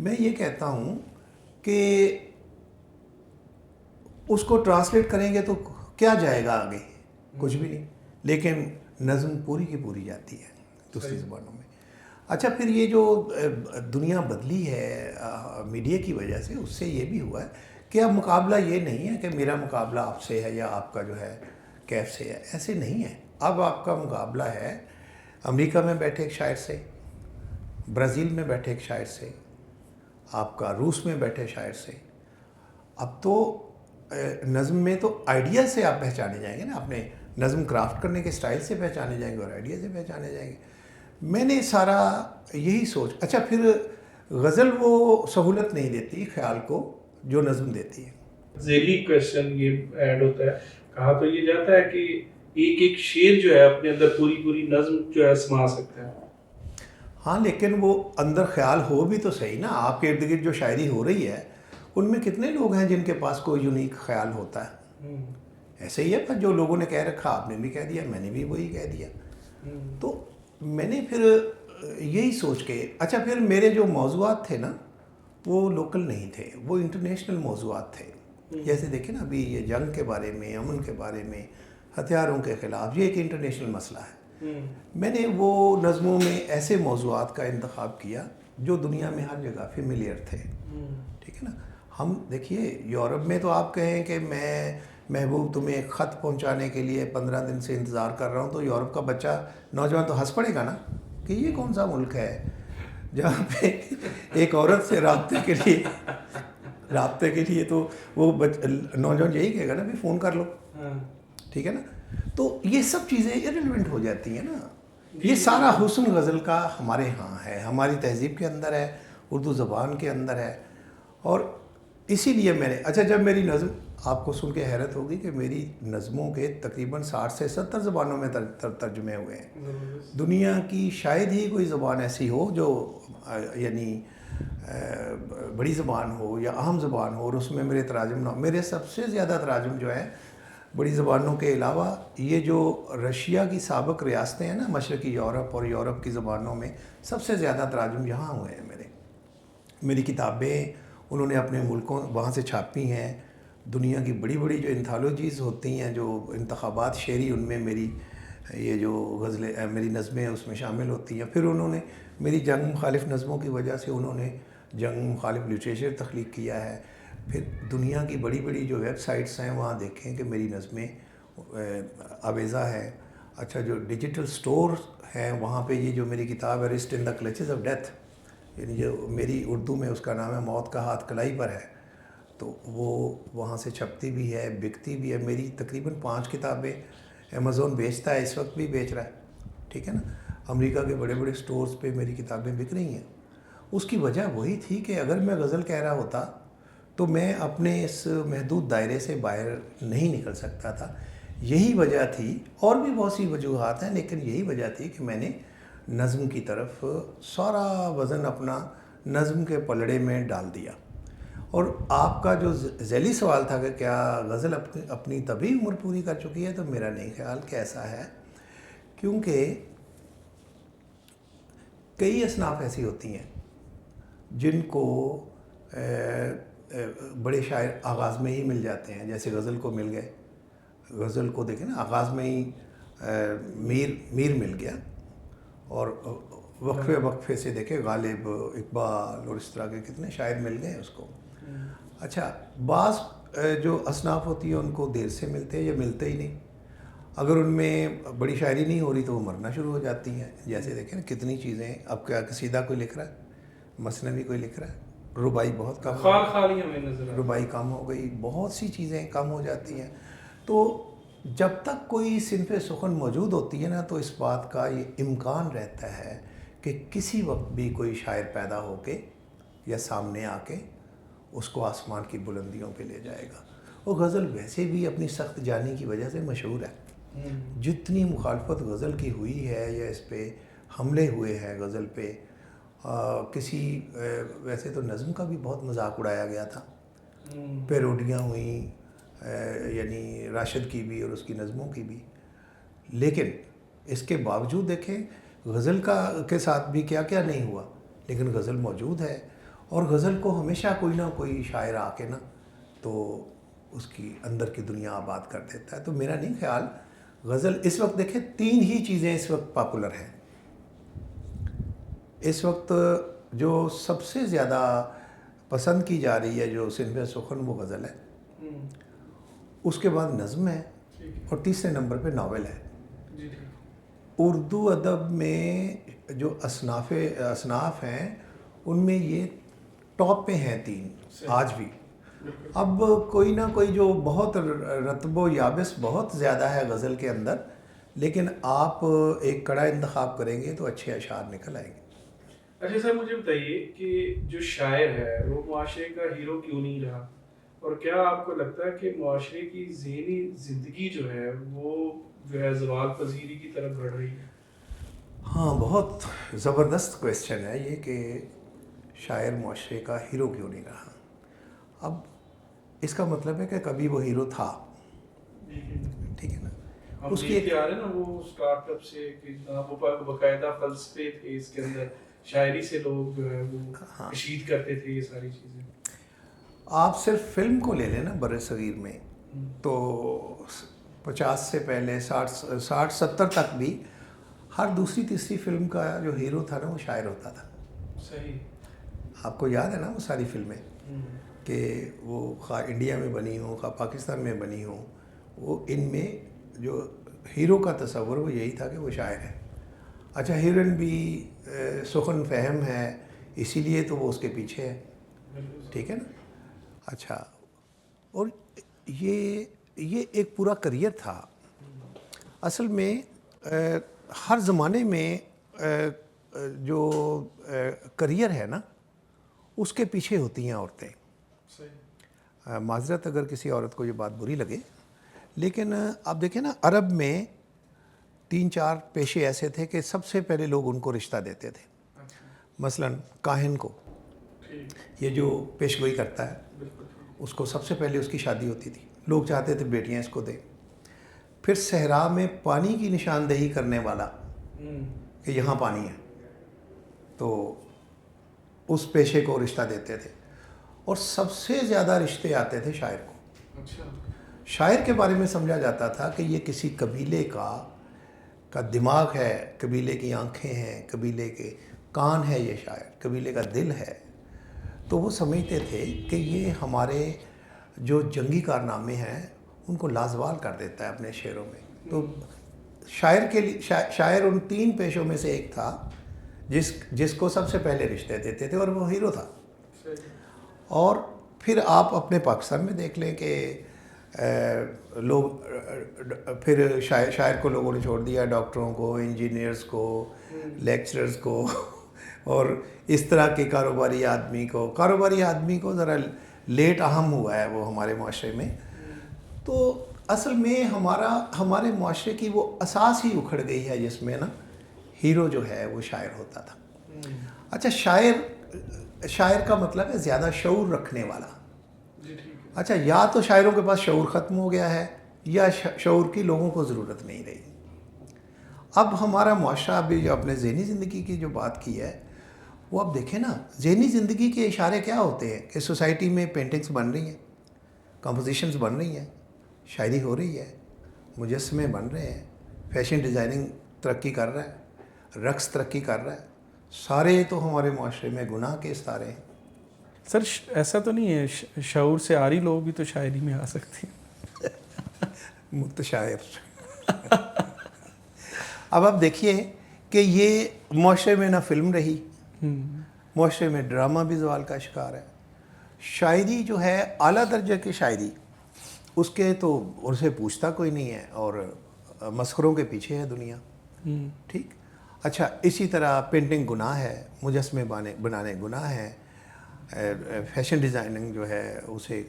میں یہ کہتا ہوں کہ اس کو ٹرانسلیٹ کریں گے تو کیا جائے گا آگے؟ کچھ بھی نہیں. لیکن نظم پوری کی پوری جاتی ہے دوسری زبانوں میں. اچھا پھر یہ جو دنیا بدلی ہے میڈیا کی وجہ سے، اس سے یہ بھی ہوا ہے کہ اب مقابلہ یہ نہیں ہے کہ میرا مقابلہ آپ سے ہے یا آپ کا جو ہے کیف سے ہے. ایسے نہیں ہے. اب آپ کا مقابلہ ہے امریکہ میں بیٹھے ایک شاعر سے، برازیل میں بیٹھے ایک شاعر سے، آپ کا روس میں بیٹھے شاعر سے. اب تو نظم میں تو آئیڈیا سے آپ پہچانے جائیں گے نا، اپنے نظم کرافٹ کرنے کے سٹائل سے پہچانے جائیں گے اور آئیڈیا سے پہچانے جائیں گے. میں نے سارا یہی سوچ. اچھا پھر غزل وہ سہولت نہیں دیتی خیال کو جو نظم دیتی ہے. ذیلی کویشچن یہ ایڈ ہوتا ہے، کہا تو یہ جاتا ہے کہ ایک ایک شعر جو ہے اپنے اندر پوری پوری نظم جو ہے سما سکتا ہے. ہاں لیکن وہ اندر خیال ہو بھی تو صحیح نا. آپ کے ارد گرد جو شاعری ہو رہی ہے ان میں کتنے لوگ ہیں جن کے پاس کوئی یونیک خیال ہوتا ہے؟ ایسے ہی ہے. پر جو لوگوں نے کہہ رکھا آپ نے بھی کہہ دیا، میں نے بھی وہی کہہ دیا. تو میں نے پھر یہی سوچ کے اچھا پھر میرے جو موضوعات تھے نا وہ لوکل نہیں تھے، وہ انٹرنیشنل موضوعات تھے. جیسے دیکھیں نا ابھی یہ جنگ کے بارے میں، امن کے بارے میں، ہتھیاروں کے خلاف، یہ ایک انٹرنیشنل مسئلہ ہے. میں نے وہ نظموں میں ایسے موضوعات کا انتخاب کیا جو دنیا میں ہر جگہ فیملیئر تھے. ٹھیک ہے نا. ہم دیکھیے یورپ میں تو آپ کہیں کہ میں محبوب تمہیں ایک خط پہنچانے کے لیے 15 دن سے انتظار کر رہا ہوں، تو یورپ کا بچہ نوجوان تو ہنس پڑے گا نا کہ یہ کون سا ملک ہے جہاں پہ ایک عورت سے رابطے کے لیے تو وہ نوجوان یہی کہے گا نا بھی فون کر لو. ٹھیک ہے نا. تو یہ سب چیزیں ایرریلیونٹ ہو جاتی ہیں نا. یہ سارا حسن غزل کا ہمارے ہاں ہے، ہماری تہذیب کے اندر ہے، اردو زبان کے اندر ہے. اور اسی لیے میں نے اچھا جب میری نظم آپ کو سن کے حیرت ہوگی کہ میری نظموں کے تقریباً 60 سے 70 زبانوں میں ترجمے ہوئے ہیں. دنیا کی شاید ہی کوئی زبان ایسی ہو جو یعنی بڑی زبان ہو یا اہم زبان ہو اور اس میں میرے تراجم نہ. میرے سب سے زیادہ تراجم جو ہے بڑی زبانوں کے علاوہ یہ جو رشیا کی سابق ریاستیں ہیں نا مشرقی یورپ اور یورپ کی زبانوں میں، سب سے زیادہ تراجم یہاں ہوئے ہیں. میری کتابیں انہوں نے اپنے ملکوں وہاں سے چھاپی ہیں. دنیا کی بڑی بڑی جو انتھالوجیز ہوتی ہیں، جو انتخابات شعری، ان میں میری یہ جو غزلیں میری نظمیں اس میں شامل ہوتی ہیں. پھر انہوں نے میری جنگ مخالف نظموں کی وجہ سے انہوں نے جنگ مخالف لٹریچر تخلیق کیا ہے. پھر دنیا کی بڑی بڑی جو ویب سائٹس ہیں وہاں دیکھیں کہ میری نظمیں آویزہ ہے. اچھا جو ڈیجیٹل سٹور ہیں وہاں پہ یہ جو میری کتاب ہے rest in the clutches of death, یعنی جو میری اردو میں اس کا نام ہے موت کا ہاتھ کلائی پر ہے، تو وہ وہاں سے چھپتی بھی ہے، بکتی بھی ہے. میری تقریباً 5 کتابیں امیزون بیچتا ہے، اس وقت بھی بیچ رہا ہے. ٹھیک ہے نا. امریکہ کے بڑے بڑے سٹورز پہ میری کتابیں بک رہی ہیں. اس کی وجہ وہی تھی کہ اگر میں غزل کہہ رہا ہوتا تو میں اپنے اس محدود دائرے سے باہر نہیں نکل سکتا تھا. یہی وجہ تھی، اور بھی بہت سی وجوہات ہیں، لیکن یہی وجہ تھی کہ میں نے نظم کی طرف سارا وزن اپنا نظم کے پلڑے میں ڈال دیا. اور آپ کا جو ذیلی سوال تھا کہ کیا غزل اپنی طبی عمر پوری کر چکی ہے، تو میرا نہیں خیال کہ ایسا ہے. کیونکہ کئی اصناف ایسی ہوتی ہیں جن کو بڑے شاعر آغاز میں ہی مل جاتے ہیں، جیسے غزل کو مل گئے. غزل کو دیکھیں نا آغاز میں ہی میر مل گیا، اور وقفے وقفے سے دیکھیں غالب، اقبال اور اس طرح کے کتنے شاعر مل گئے اس کو. اچھا بعض جو اصناف ہوتی ہیں ان کو دیر سے ملتے ہیں یا ملتے ہی نہیں. اگر ان میں بڑی شاعری نہیں ہو رہی تو وہ مرنا شروع ہو جاتی ہیں. جیسے دیکھیں نا کتنی چیزیں، اب کیا قصیدہ کوئی لکھ رہا ہے، مثنوی کوئی لکھ رہا ہے، ربائی بہت کم ہو گئی، ربائی کم ہو گئی، بہت سی چیزیں کم ہو جاتی ہیں. تو جب تک کوئی صنف سخن موجود ہوتی ہے نا تو اس بات کا یہ امکان رہتا ہے کہ کسی وقت بھی کوئی شاعر پیدا ہو کے یا سامنے آ کے اس کو آسمان کی بلندیوں پہ لے جائے گا. وہ غزل ویسے بھی اپنی سخت جانی کی وجہ سے مشہور ہے. جتنی مخالفت غزل کی ہوئی ہے یا اس پہ حملے ہوئے ہیں غزل پہ، کسی ویسے تو نظم کا بھی بہت مذاق اڑایا گیا تھا، پیروڈیاں ہوئیں، یعنی راشد کی بھی اور اس کی نظموں کی بھی. لیکن اس کے باوجود دیکھیں غزل کے ساتھ بھی کیا کیا نہیں ہوا، لیکن غزل موجود ہے. اور غزل کو ہمیشہ کوئی نہ کوئی شاعر آ کے نا تو اس کی اندر کی دنیا آباد کر دیتا ہے. تو میرا نہیں خیال غزل اس وقت دیکھیں 3 ہی چیزیں اس وقت پاپولر ہیں. اس وقت جو سب سے زیادہ پسند کی جا رہی ہے جو صنف سخن وہ غزل ہے, اس کے بعد نظم ہے, اور تیسرے نمبر پہ ناول ہے. اردو ادب میں جو اصناف ہیں ان میں یہ ٹاپ پہ ہیں 3 آج بھی. اب کوئی نہ کوئی جو بہت رطب و یابس بہت زیادہ ہے غزل کے اندر, لیکن آپ ایک کڑا انتخاب کریں گے تو اچھے اشعار نکل آئیں گے. اچھا سر, مجھے بتائیے کہ جو شاعر ہے وہ معاشرے کا ہیرو کیوں نہیں رہا, اور کیا آپ کو لگتا ہے کہ معاشرے کی ذہنی زندگی جو ہے وہ جو ہے زوال پذیری کی طرف بڑھ رہی ہے؟ ہاں, بہت زبردست کویسچن ہے یہ کہ شاعر معاشرے کا ہیرو کیوں نہیں رہا. اب اس کا مطلب ہے کہ کبھی وہ ہیرو تھا, ٹھیک ہے نا. اس کی ہے نا وہ اسٹارٹ اپ سے کہ وہ باقاعدہ فلسفے تھے اس کے اندر, شاعری سے لوگ جو ہے وہ تشہیر کرتے تھے یہ ساری چیزیں. آپ صرف فلم کو لے لیں نا بر صغیر میں, تو 50 سے پہلے 60-70 تک بھی ہر دوسری تیسری فلم کا جو ہیرو تھا نا وہ شاعر ہوتا تھا. صحیح. آپ کو یاد ہے نا وہ ساری فلمیں کہ وہ خواہ انڈیا میں بنی ہوں خواہ پاکستان میں بنی ہوں, وہ ان میں جو ہیرو کا تصور وہ یہی تھا کہ وہ شاعر ہے. اچھا, ہیروئن بھی سخن فہم ہے اسی لیے تو وہ اس کے پیچھے ہے, ٹھیک ہے نا. اچھا, اور یہ ایک پورا کریئر تھا. اصل میں ہر زمانے میں جو کریئر ہے نا اس کے پیچھے ہوتی ہیں عورتیں. معذرت اگر کسی عورت کو یہ بات بری لگے, لیکن آپ دیکھیں نا عرب میں 3-4 پیشے ایسے تھے کہ سب سے پہلے لوگ ان کو رشتہ دیتے تھے. مثلاً کاہن کو, یہ جو پیش گوئی کرتا ہے اس کو سب سے پہلے اس کی شادی ہوتی تھی, لوگ چاہتے تھے بیٹیاں اس کو دیں. پھر صحرا میں پانی کی نشاندہی کرنے والا کہ یہاں پانی ہے, تو اس پیشے کو رشتہ دیتے تھے. اور سب سے زیادہ رشتے آتے تھے شاعر کو. شاعر کے بارے میں سمجھا جاتا تھا کہ یہ کسی قبیلے کا دماغ ہے, قبیلے کی آنکھیں ہیں, قبیلے کے کان ہے, یہ شاعر قبیلے کا دل ہے. تو وہ سمجھتے تھے کہ یہ ہمارے جو جنگی کارنامے ہیں ان کو لازوال کر دیتا ہے اپنے شعروں میں. تو شاعر کے لیے شاعر ان 3 پیشوں میں سے ایک تھا جس کو سب سے پہلے رشتے دیتے تھے, اور وہ ہیرو تھا. اور پھر آپ اپنے پاکستان میں دیکھ لیں کہ لوگ پھر شاعر کو لوگوں نے چھوڑ دیا, ڈاکٹروں کو, انجینئرز کو, لیکچررز کو, اور اس طرح کے کاروباری آدمی کو ذرا لیٹ اہم ہوا ہے وہ ہمارے معاشرے میں. تو اصل میں ہمارے معاشرے کی وہ اساس ہی اکھڑ گئی ہے جس میں نا ہیرو جو ہے وہ شاعر ہوتا تھا. اچھا, شاعر کا مطلب ہے زیادہ شعور رکھنے والا. اچھا, یا تو شاعروں کے پاس شعور ختم ہو گیا ہے یا شعور کی لوگوں کو ضرورت نہیں رہی. اب ہمارا معاشرہ ابھی جو اپنے ذہنی زندگی کی جو بات کی ہے وہ اب دیکھیں نا, ذہنی زندگی کے اشارے کیا ہوتے ہیں کہ سوسائٹی میں پینٹنگز بن رہی ہیں, کمپوزیشنز بن رہی ہیں, شاعری ہو رہی ہے, مجسمے بن رہے ہیں, فیشن ڈیزائننگ ترقی کر رہا ہے, رقص ترقی کر رہا ہے. سارے تو ہمارے معاشرے میں گناہ کے ستارے ہیں. سر ایسا تو نہیں ہے شعور سے آری لوگ بھی تو شاعری میں آ سکتے ہیں؟ متشائر. اب آپ دیکھیے کہ یہ معاشرے میں نہ فلم رہی, معاشرے میں ڈرامہ بھی زوال کا شکار ہے. شاعری جو ہے اعلیٰ درجے کی شاعری اس کے تو اسے پوچھتا کوئی نہیں ہے, اور مسخروں کے پیچھے ہے دنیا. ٹھیک. اچھا, اسی طرح پینٹنگ گناہ ہے, مجسمے بنانے گناہ ہے, فیشن ڈیزائننگ جو ہے اسے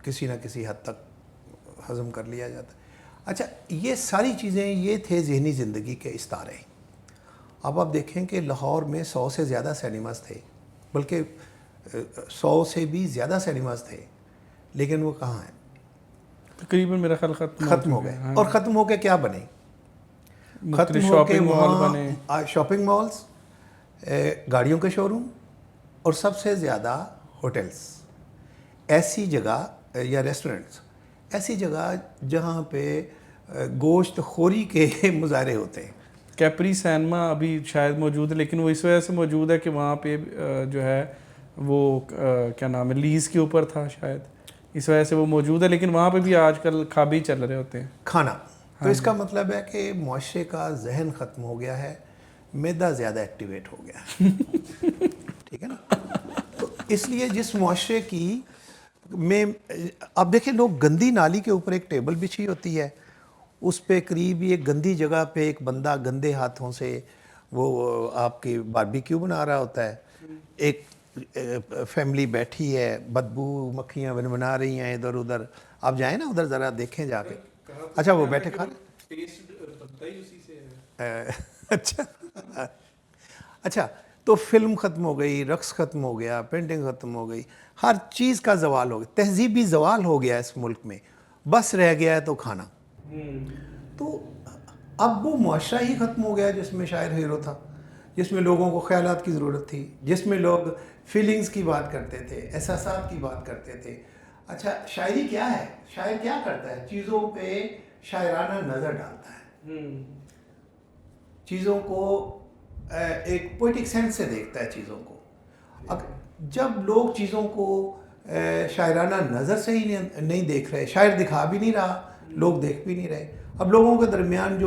کسی نہ کسی حد تک ہضم کر لیا جاتا ہے. اچھا, یہ ساری چیزیں یہ تھے ذہنی زندگی کے استارے. اب آپ دیکھیں کہ لاہور میں 100 سے زیادہ سینیماز تھے, بلکہ 100 سے بھی زیادہ سینیماز تھے, لیکن وہ کہاں ہیں؟ تقریباً میرا خیال ختم ہو گئے. اور ختم ہو کے کیا بنے؟ ختم ہو کے وہاں شاپنگ مالز, گاڑیوں کے شو روم, اور سب سے زیادہ ہوٹلس، ایسی جگہ یا ریسٹورنٹس، ایسی جگہ جہاں پہ گوشت خوری کے مظاہرے ہوتے ہیں. کیپری سینما ابھی شاید موجود ہے، لیکن وہ اس وجہ سے موجود ہے کہ وہاں پہ جو ہے وہ کیا نام ہے لیز کے اوپر تھا شاید، اس وجہ سے وہ موجود ہے، لیکن وہاں پہ بھی آج کل خوابی چل رہے ہوتے ہیں کھانا. تو اس کا مطلب ہے کہ معاشرے کا ذہن ختم ہو گیا ہے، معدہ زیادہ ایکٹیویٹ ہو گیا ہے. ٹھیک ہے نا. تو اس لیے جس معاشرے کی میں اب دیکھیں، لوگ گندی نالی کے اوپر ایک ٹیبل بچھی ہوتی ہے، اس پہ قریب ایک گندی جگہ پہ ایک بندہ گندے ہاتھوں سے وہ آپ کی باربیکیو بنا رہا ہوتا ہے، ایک فیملی بیٹھی ہے، بدبو مکھیاں بنا رہی ہیں ادھر ادھر. آپ جائیں نا ادھر ذرا دیکھیں جا کے. اچھا وہ بیٹھے کھا اچھا. تو فلم ختم ہو گئی، رقص ختم ہو گیا، پینٹنگ ختم ہو گئی، ہر چیز کا زوال ہو گیا، تہذیبی زوال ہو گیا اس ملک میں، بس رہ گیا ہے تو کھانا. تو اب وہ معاشرہ ہی ختم ہو گیا جس میں شاعر ہیرو تھا، جس میں لوگوں کو خیالات کی ضرورت تھی، جس میں لوگ فیلنگز کی بات کرتے تھے، احساسات کی بات کرتے تھے. اچھا شاعری کیا ہے؟ شاعر کیا کرتا ہے؟ چیزوں پہ شاعرانہ نظر ڈالتا ہے، چیزوں کو ایک پوئٹک سینس سے دیکھتا ہے چیزوں کو. اب جب لوگ چیزوں کو شاعرانہ نظر سے ہی نہیں دیکھ رہے، شاعر دکھا بھی نہیں رہا، لوگ دیکھ بھی نہیں رہے. اب لوگوں کے درمیان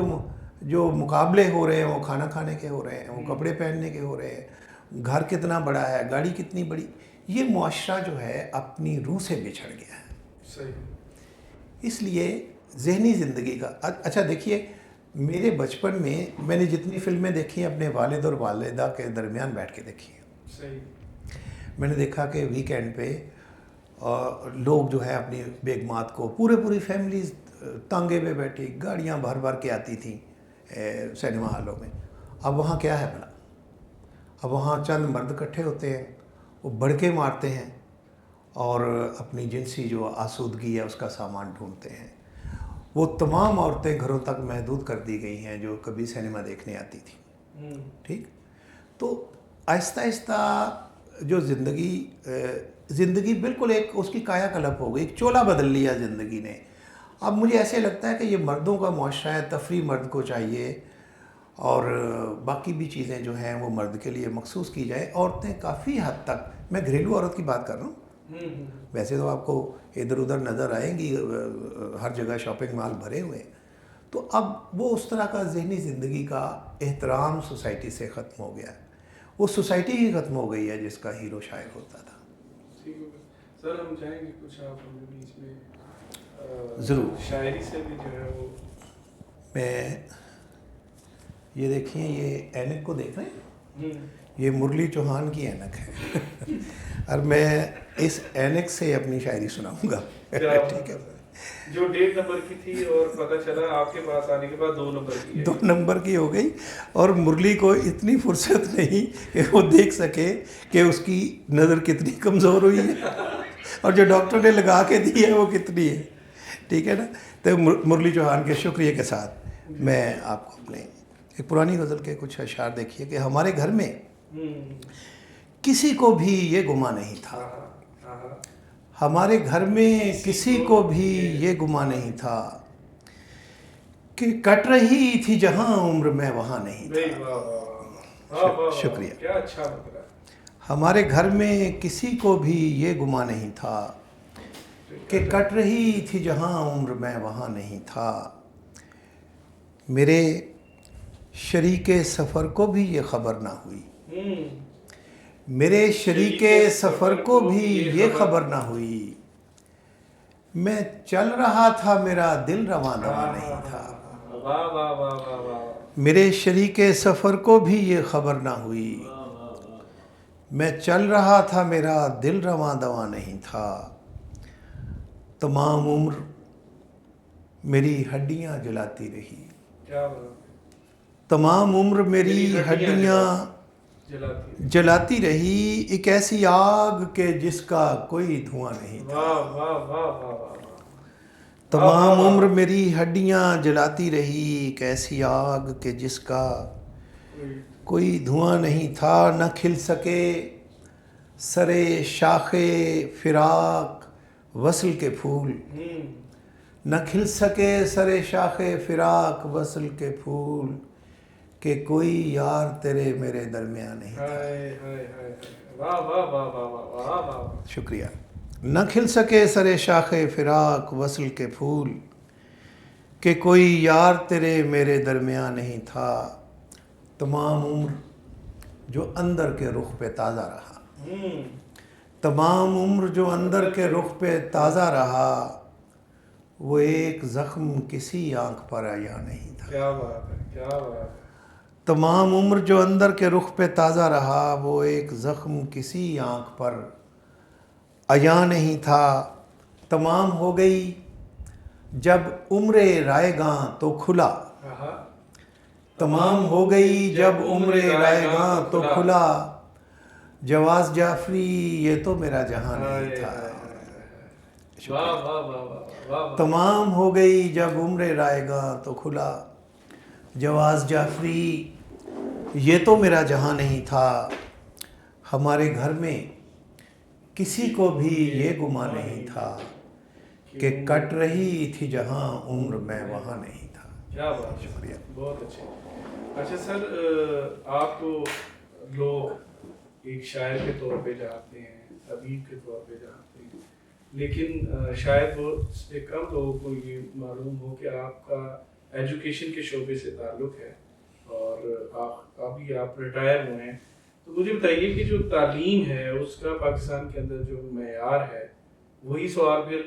جو مقابلے ہو رہے ہیں وہ کھانا کھانے کے ہو رہے ہیں، وہ کپڑے پہننے کے ہو رہے ہیں، گھر کتنا بڑا ہے، گاڑی کتنی بڑی. یہ معاشرہ جو ہے اپنی روح سے بچھڑ گیا ہے. اس لیے ذہنی زندگی کا اچھا دیکھیے، میرے بچپن میں میں نے جتنی فلمیں دیکھی ہیں اپنے والد اور والدہ کے درمیان بیٹھ کے دیکھی ہیں. میں نے دیکھا کہ ویکینڈ پہ لوگ جو ہے اپنی بیگمات کو پوری فیملیز تانگے پہ بیٹھی، گاڑیاں بھر کے آتی تھیں سینما ہالوں میں. اب وہاں کیا ہے بھلا؟ اب وہاں چند مرد اکٹھے ہوتے ہیں، وہ بڑکے مارتے ہیں اور اپنی جنسی جو آسودگی ہے اس کا سامان ڈھونڈتے ہیں. وہ تمام عورتیں گھروں تک محدود کر دی گئی ہیں جو کبھی سینما دیکھنے آتی تھیں. ٹھیک. تو آہستہ آہستہ جو زندگی بالکل ایک اس کی کایا کلپ ہو گئی، ایک چولہ بدل لیا زندگی نے. اب مجھے ایسے لگتا ہے کہ یہ مردوں کا معاشرہ ہے، تفریح مرد کو چاہیے اور باقی بھی چیزیں جو ہیں وہ مرد کے لیے مخصوص کی جائے. عورتیں کافی حد تک، میں گھریلو عورت کی بات کر رہا ہوں، ویسے تو آپ کو ادھر ادھر نظر آئیں گی، ہر جگہ شاپنگ مال بھرے ہوئے. تو اب وہ اس طرح کا ذہنی زندگی کا احترام سوسائٹی سے ختم ہو گیا ہے. وہ سوسائٹی ہی ختم ہو گئی ہے جس کا ہیرو شاعر ہوتا تھا. سر ہم چاہیں گے کچھ آپ ہمیں بیچ میں ضرور شاعری سے بھی جو ہے وہ میں یہ دیکھیں، یہ اینک کو دیکھ رہے ہیں، یہ مرلی چوہان کی اینک ہے اور میں اس اینک سے اپنی شاعری سناؤں گا. ٹھیک ہے. جو 1.5 نمبر کی تھی اور پتہ چلا آپ کے پاس آنے کے بعد 2 نمبر کی ہے. 2 نمبر کی ہو گئی اور مرلی کو اتنی فرصت نہیں کہ وہ دیکھ سکے کہ اس کی نظر کتنی کمزور ہوئی ہے اور جو ڈاکٹر نے لگا کے دی ہے وہ کتنی ہے. ٹھیک ہے نا. تو مرلی چوہان کے شکریہ کے ساتھ میں آپ کو اپنے ایک پرانی غزل کے کچھ اشعار دیکھیے کہ ہمارے گھر میں کسی کو بھی یہ گمان نہیں تھا، ہمارے گھر میں کسی کو بھی یہ گمان نہیں تھا کہ کٹ رہی تھی جہاں عمر میں وہاں نہیں تھا. شکریہ. کیا اچھا لگ رہا ہے. ہمارے گھر میں کسی کو بھی یہ گمان نہیں تھا کہ کٹ رہی تھی جہاں عمر میں وہاں نہیں تھا. میرے شریک سفر کو بھی یہ خبر نہ ہوئی، میرے شریک سفر کو بھی یہ خبر نہ ہوئی. میں چل رہا تھا میرا دل رواں دواں نہیں تھا. میرے شریک سفر کو بھی یہ خبر نہ ہوئی، میں چل رہا تھا میرا دل رواں دواں نہیں تھا. تمام عمر میری ہڈیاں جلاتی رہی، تمام عمر میری ہڈیاں جلاتی رہی. ایک ایسی آگ کہ جس کا کوئی دھواں نہیں تھا. تمام عمر میری ہڈیاں جلاتی رہی، ایک ایسی آگ کہ جس کا کوئی دھواں نہیں تھا. نہ کھل سکے سرے شاخ فراق وصل کے پھول، نہ کھل سکے سرے شاخ فراق وصل کے پھول، کہ کوئی یار تیرے میرے درمیان نہیں تھا۔ شکریہ۔ نہ کھل سکے سرے شاخ فراق وصل کے پھول، کہ کوئی یار تیرے میرے درمیان نہیں تھا، تمام عمر جو اندر کے رخ پہ تازہ رہا، تمام عمر جو اندر کے رخ پہ تازہ رہا، وہ ایک زخم کسی آنکھ پر آیا نہیں تھا۔ کیا بات ہے، کیا بات ہے۔ تمام عمر جو اندر کے رخ پہ تازہ رہا، وہ ایک زخم کسی آنکھ پر آیا نہیں تھا۔ تمام ہو گئی جب عمر رائے گاں تو کھلا، تمام ہو گئی جب عمر رائے گاں تو کھلا، جواز جعفری یہ تو میرا جہاں نہیں تھا۔ تمام ہو گئی جب عمر رائے گاں تو کھلا، جواز جعفری یہ تو میرا جہاں نہیں تھا۔ ہمارے گھر میں کسی کو بھی یہ گمان نہیں تھا کہ کٹ رہی تھی جہاں عمر میں وہاں نہیں تھا۔ کیا بات، شکریہ۔ بہت اچھے۔ اچھا سر، آپ کو لوگ ایک شاعر کے طور پہ جانتے ہیں، ادیب کے طور پہ جانتے ہیں، لیکن شاید وہ سے کم لوگوں کو یہ معلوم ہو کہ آپ کا ایجوکیشن کے شعبے سے تعلق ہے، اور ابھی آپ ریٹائر ہوئے ہیں۔ تو مجھے بتائیے کہ جو تعلیم ہے اس کا پاکستان کے اندر جو معیار ہے، وہی سوال پھر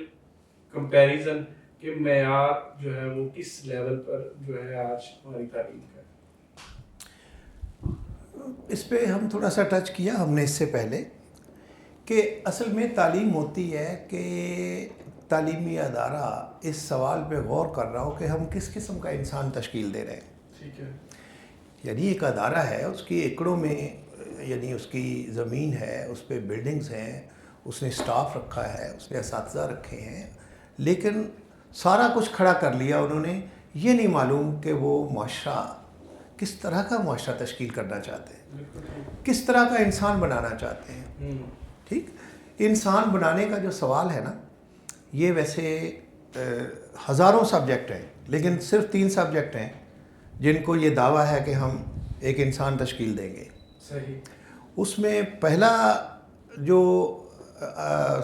کمپیریزن کہ معیار جو ہے وہ کس لیول پر جو ہے آج ہماری تعلیم کا۔ اس پہ ہم تھوڑا سا ٹچ کیا ہم نے اس سے پہلے، کہ اصل میں تعلیم ہوتی ہے کہ تعلیمی ادارہ اس سوال پہ غور کر رہا ہو کہ ہم کس قسم کا انسان تشکیل دے رہے ہیں۔ ٹھیک ہے۔ یعنی ایک ادارہ ہے، اس کی ایکڑوں میں، یعنی اس کی زمین ہے، اس پہ بلڈنگز ہیں، اس نے سٹاف رکھا ہے، اس نے اساتذہ رکھے ہیں، لیکن سارا کچھ کھڑا کر لیا انہوں نے، یہ نہیں معلوم کہ وہ معاشرہ کس طرح کا معاشرہ تشکیل کرنا چاہتے ہیں، کس طرح کا انسان بنانا چاہتے ہیں۔ ٹھیک، انسان بنانے کا جو سوال ہے نا، یہ ویسے ہزاروں سبجیکٹ ہیں، لیکن صرف 3 سبجیکٹ ہیں جن کو یہ دعویٰ ہے کہ ہم ایک انسان تشکیل دیں گے۔ صحیح۔ اس میں پہلا جو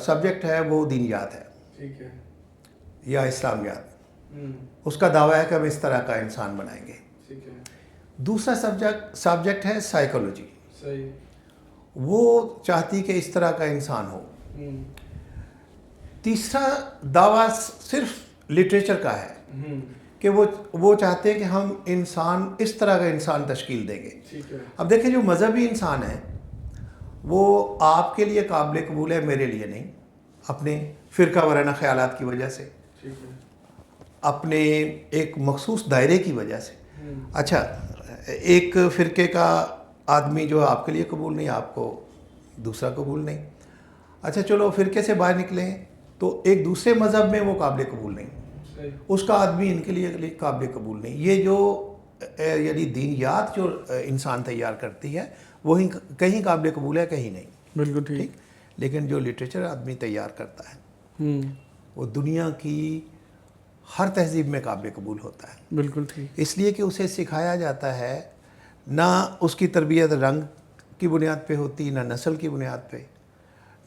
سبجیکٹ ہے وہ دینیات ہے، ٹھیک ہے، یا اسلامیات۔ اس کا دعویٰ ہے کہ ہم اس طرح کا انسان بنائیں گے۔ ٹھیک ہے۔ دوسرا سبجیکٹ ہے سائیکولوجی، صحیح۔ وہ چاہتی کہ اس طرح کا انسان ہو۔ تیسرا دعویٰ صرف لٹریچر کا ہے کہ وہ چاہتے ہیں کہ ہم انسان اس طرح کا انسان تشکیل دیں گے۔ ٹھیک ہے۔ اب دیکھیں، جو مذہبی انسان ہے وہ آپ کے لیے قابل قبول ہے، میرے لیے نہیں، اپنے فرقہ وارانہ خیالات کی وجہ سے، ٹھیک ہے، اپنے ایک مخصوص دائرے کی وجہ سے۔ اچھا، ایک فرقے کا آدمی جو آپ کے لیے قبول نہیں، آپ کو دوسرا قبول نہیں۔ اچھا چلو فرقے سے باہر نکلیں تو ایک دوسرے مذہب میں وہ قابل قبول نہیں، اس کا آدمی ان کے لیے قابل قبول نہیں۔ یہ جو یعنی دینیات جو انسان تیار کرتی ہے وہی کہیں قابل قبول ہے، کہیں نہیں۔ بالکل ٹھیک۔ لیکن جو لٹریچر آدمی تیار کرتا ہے وہ دنیا کی ہر تہذیب میں قابل قبول ہوتا ہے۔ بالکل ٹھیک۔ اس لیے کہ اسے سکھایا جاتا ہے، نہ اس کی تربیت رنگ کی بنیاد پہ ہوتی، نہ نسل کی بنیاد پہ،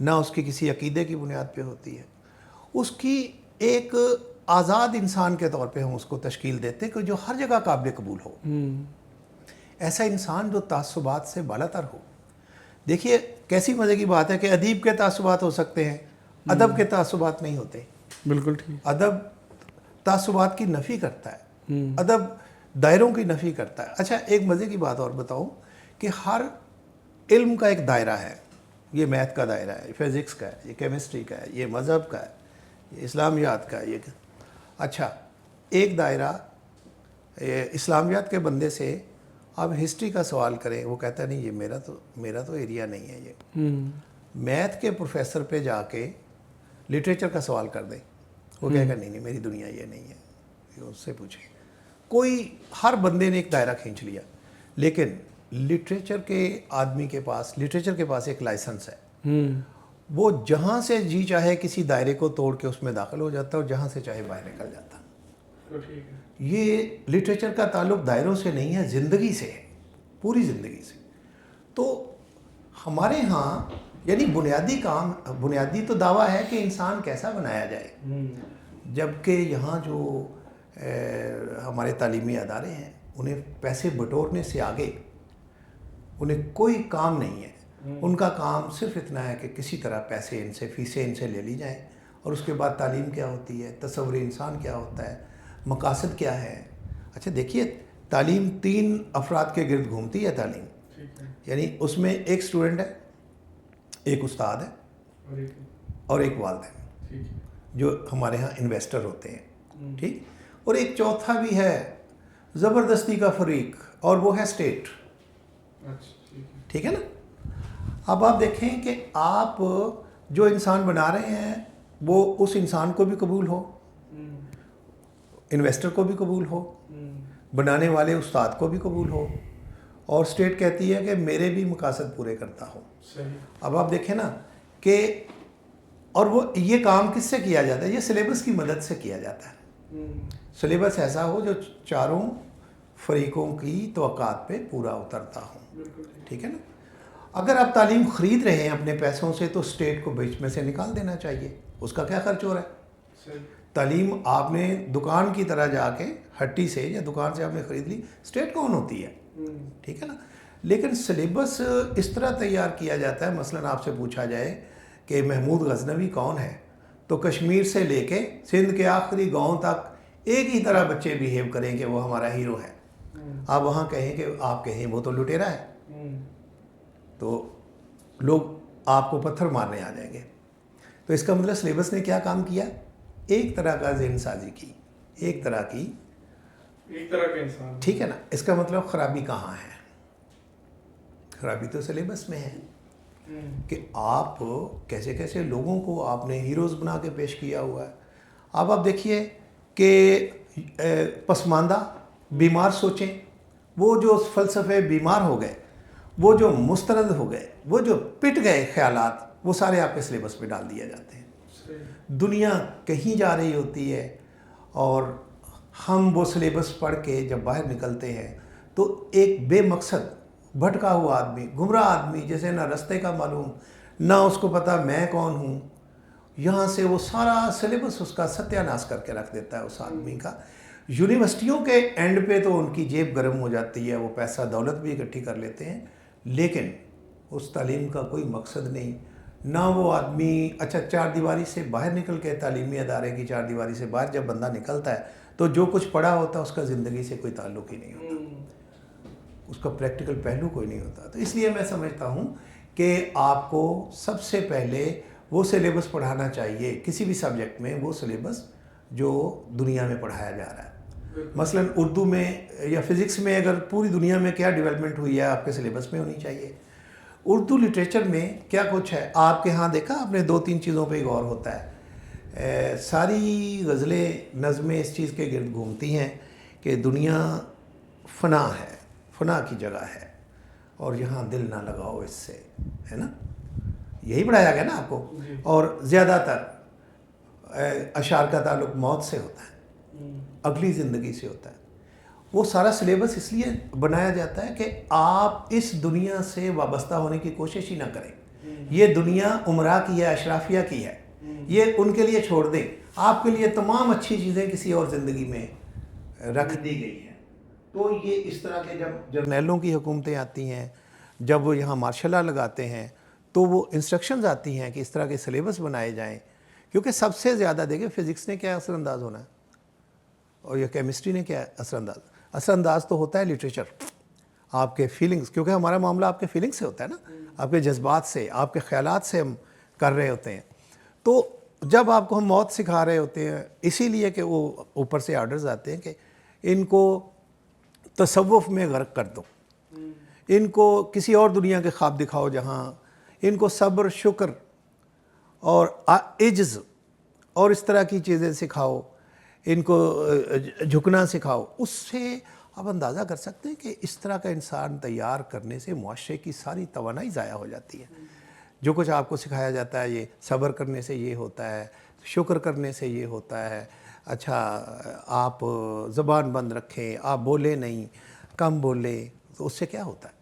نہ اس کی کسی عقیدے کی بنیاد پہ ہوتی ہے۔ اس کی ایک آزاد انسان کے طور پہ ہم اس کو تشکیل دیتے ہیں کہ جو ہر جگہ قابل قبول ہو، ایسا انسان جو تعصبات سے بالاتر ہو۔ دیکھیے کیسی مزے کی بات ہے کہ ادیب کے تعصبات ہو سکتے ہیں، ادب کے تعصبات نہیں ہوتے۔ بالکل ٹھیک۔ ادب تعصبات کی نفی کرتا ہے، ادب دائروں کی نفی کرتا ہے۔ اچھا ایک مزے کی بات اور بتاؤں کہ ہر علم کا ایک دائرہ ہے، یہ میتھ کا دائرہ ہے، یہ فزکس کا ہے، یہ کیمسٹری کا ہے، یہ مذہب کا ہے، یہ اسلامیات کا ہے، یہ اچھا ایک دائرہ اسلامیات کے بندے سے آپ ہسٹری کا سوال کریں، وہ کہتا ہے نہیں یہ میرا تو ایریا نہیں ہے۔ یہ میتھ کے پروفیسر پہ جا کے لٹریچر کا سوال کر دیں، وہ کہے گا نہیں میری دنیا یہ نہیں ہے، یہ اس سے پوچھیں۔ کوئی ہر بندے نے ایک دائرہ کھینچ لیا، لیکن لٹریچر کے آدمی کے پاس، لٹریچر کے پاس ایک لائسنس ہے، وہ جہاں سے جی چاہے کسی دائرے کو توڑ کے اس میں داخل ہو جاتا ہے اور جہاں سے چاہے باہر نکل جاتا ہے. یہ لٹریچر کا تعلق دائروں سے نہیں ہے، زندگی سے ہے، پوری زندگی سے. تو ہمارے ہاں یعنی بنیادی تو دعویٰ ہے کہ انسان کیسا بنایا جائے، جبکہ یہاں جو ہمارے تعلیمی ادارے ہیں انہیں پیسے بٹورنے سے آگے انہیں کوئی کام نہیں ہے. ان کا کام صرف اتنا ہے کہ کسی طرح پیسے ان سے، فیسیں ان سے لے لی جائیں، اور اس کے بعد تعلیم کیا ہوتی ہے، تصور انسان کیا ہوتا ہے، مقاصد کیا ہے. اچھا دیکھیے، تعلیم 3 افراد کے گرد گھومتی ہے تعلیم. یعنی اس میں ایک اسٹوڈنٹ ہے، ایک استاد ہے اور ایک والدین جو ہمارے ہاں انویسٹر ہوتے ہیں، ٹھیک. اور ایک چوتھا بھی ہے زبردستی کا فریق، اور وہ ہے اسٹیٹ. ٹھیک ہے نا. اب آپ دیکھیں کہ آپ جو انسان بنا رہے ہیں وہ اس انسان کو بھی قبول ہو، انویسٹر کو بھی قبول ہو، بنانے والے استاد کو بھی قبول ہو، اور اسٹیٹ کہتی ہے کہ میرے بھی مقاصد پورے کرتا ہو. اب آپ دیکھیں نا کہ اور وہ یہ کام کس سے کیا جاتا ہے؟ یہ سلیبس کی مدد سے کیا جاتا ہے. سلیبس ایسا ہو جو چاروں فریقوں کی توقعات پہ پورا اترتا ہو. ٹھیک ہے نا. اگر آپ تعلیم خرید رہے ہیں اپنے پیسوں سے تو اسٹیٹ کو بیچ میں سے نکال دینا چاہیے. اس کا کیا خرچ ہو رہا ہے؟ تعلیم آپ نے دکان کی طرح جا کے ہٹی سے یا دکان سے آپ نے خرید لی، اسٹیٹ کون ہوتی ہے؟ ٹھیک ہے نا. لیکن سلیبس اس طرح تیار کیا جاتا ہے، مثلاً آپ سے پوچھا جائے کہ محمود غزنوی کون ہے، تو کشمیر سے لے کے سندھ کے آخری گاؤں تک ایک ہی طرح بچے بیہیو کریں کہ وہ ہمارا ہیرو ہے. آپ وہاں کہیں کہ آپ کہیں وہ تو لٹیرا ہے، تو لوگ آپ کو پتھر مارنے آ جائیں گے. تو اس کا مطلب سلیبس نے کیا کام کیا؟ ایک طرح کا ذہن سازی کی، ایک طرح کا انسان. ٹھیک ہے نا. اس کا مطلب خرابی کہاں ہے؟ خرابی تو سلیبس میں ہے کہ آپ کیسے کیسے لوگوں کو آپ نے ہیروز بنا کے پیش کیا ہوا ہے. اب آپ دیکھیے کہ پسماندہ بیمار سوچیں، وہ جو فلسفے بیمار ہو گئے، وہ جو مسترد ہو گئے، وہ جو پٹ گئے خیالات، وہ سارے آپ کے سلیبس میں ڈال دیے جاتے ہیں. دنیا کہیں جا رہی ہوتی ہے اور ہم وہ سلیبس پڑھ کے جب باہر نکلتے ہیں تو ایک بے مقصد بھٹکا ہوا آدمی، گمراہ آدمی، جیسے نہ رستے کا معلوم، نہ اس کو پتا میں کون ہوں. یہاں سے وہ سارا سلیبس اس کا ستیہ ناش کر کے رکھ دیتا ہے اس آدمی کا. یونیورسٹیوں کے اینڈ پہ تو ان کی جیب گرم ہو جاتی ہے، وہ پیسہ دولت بھی اکٹھی کر لیتے ہیں، لیکن اس تعلیم کا کوئی مقصد نہیں. نہ وہ آدمی اچھا 4 دیواری سے باہر نکل کے، تعلیمی ادارے کی 4 دیواری سے باہر جب بندہ نکلتا ہے تو جو کچھ پڑھا ہوتا ہے اس کا زندگی سے کوئی تعلق ہی نہیں ہوتا، اس کا پریکٹیکل پہلو کوئی نہیں ہوتا. تو اس لیے میں سمجھتا ہوں کہ آپ کو سب سے پہلے وہ سلیبس پڑھانا چاہیے کسی بھی سبجیکٹ میں، وہ سلیبس جو دنیا میں پڑھایا جا رہا ہے. مثلاً اردو میں یا فزکس میں اگر پوری دنیا میں کیا ڈیولپمنٹ ہوئی ہے آپ کے سلیبس میں ہونی چاہیے. اردو لٹریچر میں کیا کچھ ہے آپ کے ہاں دیکھا آپ نے؟ 2-3 چیزوں پہ غور ہوتا ہے. ساری غزلیں، نظمیں اس چیز کے گرد گھومتی ہیں کہ دنیا فنا ہے، فنا کی جگہ ہے، اور یہاں دل نہ لگاؤ اس سے، ہے نا. یہی پڑھایا گیا نا آپ کو. اور زیادہ تر اشعار کا تعلق موت سے ہوتا ہے، اگلی زندگی سے ہوتا ہے. وہ سارا سلیبس اس لیے بنایا جاتا ہے کہ آپ اس دنیا سے وابستہ ہونے کی کوشش ہی نہ کریں. یہ دنیا امراء کی ہے، اشرافیہ کی ہے، یہ ان کے لیے چھوڑ دیں. آپ کے لیے تمام اچھی چیزیں کسی اور زندگی میں رکھ دی گئی ہیں. تو یہ اس طرح کے جب جرنیلوں کی حکومتیں آتی ہیں، جب وہ یہاں مارشل لا لگاتے ہیں، تو وہ انسٹرکشنز آتی ہیں کہ اس طرح کے سلیبس بنائے جائیں. کیونکہ سب سے زیادہ دیکھیں فزکس نے کیا اثر انداز ہونا ہے، اور یہ کیمسٹری نے کیا اثر انداز تو ہوتا ہے لٹریچر. آپ کے فیلنگز، کیونکہ ہمارا معاملہ آپ کے فیلنگ سے ہوتا ہے نا، آپ کے جذبات سے، آپ کے خیالات سے ہم کر رہے ہوتے ہیں. تو جب آپ کو ہم موت سکھا رہے ہوتے ہیں، اسی لیے کہ وہ اوپر سے آرڈرز آتے ہیں کہ ان کو تصوف میں غرق کر دو، ان کو کسی اور دنیا کے خواب دکھاؤ جہاں ان کو صبر، شکر اور عجز اور اس طرح کی چیزیں سکھاؤ، ان کو جھکنا سکھاؤ. اس سے آپ اندازہ کر سکتے ہیں کہ اس طرح کا انسان تیار کرنے سے معاشرے کی ساری توانائی ضائع ہو جاتی ہے. جو کچھ آپ کو سکھایا جاتا ہے یہ صبر کرنے سے یہ ہوتا ہے, شکر کرنے سے یہ ہوتا ہے, اچھا آپ زبان بند رکھیں, آپ بولیں نہیں, کم بولیں, تو اس سے کیا ہوتا ہے؟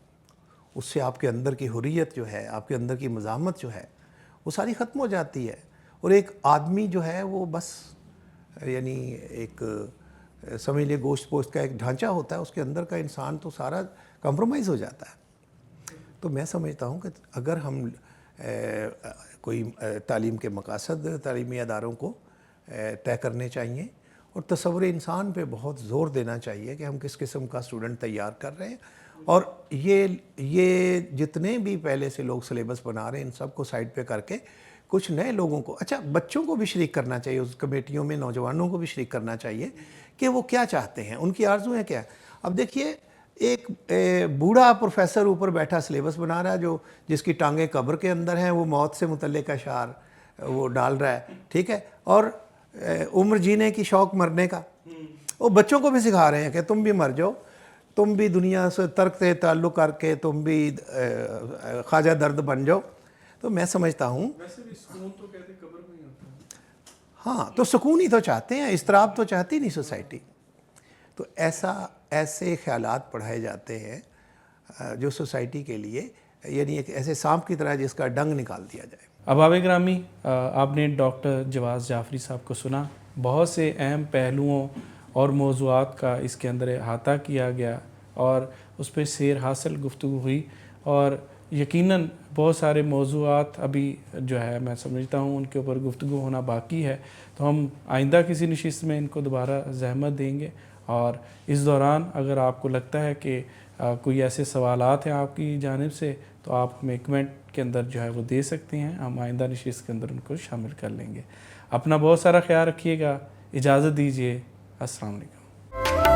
اس سے آپ کے اندر کی حریت جو ہے, آپ کے اندر کی مزاحمت جو ہے وہ ساری ختم ہو جاتی ہے. اور ایک آدمی جو ہے وہ بس یعنی ایک سمجھ لے گوشت پوشت کا ایک ڈھانچہ ہوتا ہے, اس کے اندر کا انسان تو سارا کمپرومائز ہو جاتا ہے. تو میں سمجھتا ہوں کہ اگر ہم کوئی تعلیم کے مقاصد تعلیمی اداروں کو طے کرنے چاہیے, اور تصور انسان پہ بہت زور دینا چاہیے کہ ہم کس قسم کا اسٹوڈنٹ تیار کر رہے ہیں, اور یہ جتنے بھی پہلے سے لوگ سلیبس بنا رہے ہیں ان سب کو سائڈ پہ کر کے کچھ نئے لوگوں کو, اچھا بچوں کو بھی شریک کرنا چاہیے اس کمیٹیوں میں, نوجوانوں کو بھی شریک کرنا چاہیے کہ وہ کیا چاہتے ہیں, ان کی آرزویں کیا ہیں. اب دیکھیے ایک بوڑھا پروفیسر اوپر بیٹھا سلیبس بنا رہا ہے, جس کی ٹانگیں قبر کے اندر ہیں, وہ موت سے متعلق اشعار وہ ڈال رہا ہے, ٹھیک ہے, اور عمر جینے کی شوق مرنے کا, وہ بچوں کو بھی سکھا رہے ہیں کہ تم بھی مر جاؤ, تم بھی دنیا سے ترک سے تعلق کر کے تم بھی خواجہ درد بن جاؤ. تو میں سمجھتا ہوں ہاں, تو سکون ہی تو چاہتے ہیں, اضطراب تو چاہتی نہیں سوسائٹی. تو ایسے خیالات پڑھائے جاتے ہیں جو سوسائٹی کے لیے یعنی ایک ایسے سانپ کی طرح جس کا ڈنگ نکال دیا جائے. احباب گرامی, آپ نے ڈاکٹر جواز جعفری صاحب کو سنا. بہت سے اہم پہلوؤں اور موضوعات کا اس کے اندر احاطہ کیا گیا اور اس پہ سیر حاصل گفتگو ہوئی, اور یقیناً بہت سارے موضوعات ابھی جو ہے میں سمجھتا ہوں ان کے اوپر گفتگو ہونا باقی ہے. تو ہم آئندہ کسی نشست میں ان کو دوبارہ زحمت دیں گے, اور اس دوران اگر آپ کو لگتا ہے کہ کوئی ایسے سوالات ہیں آپ کی جانب سے تو آپ ہمیں کمنٹ کے اندر جو ہے وہ دے سکتے ہیں, ہم آئندہ نشست کے اندر ان کو شامل کر لیں گے. اپنا بہت سارا خیال رکھیے گا, اجازت دیجیے, السلام علیکم.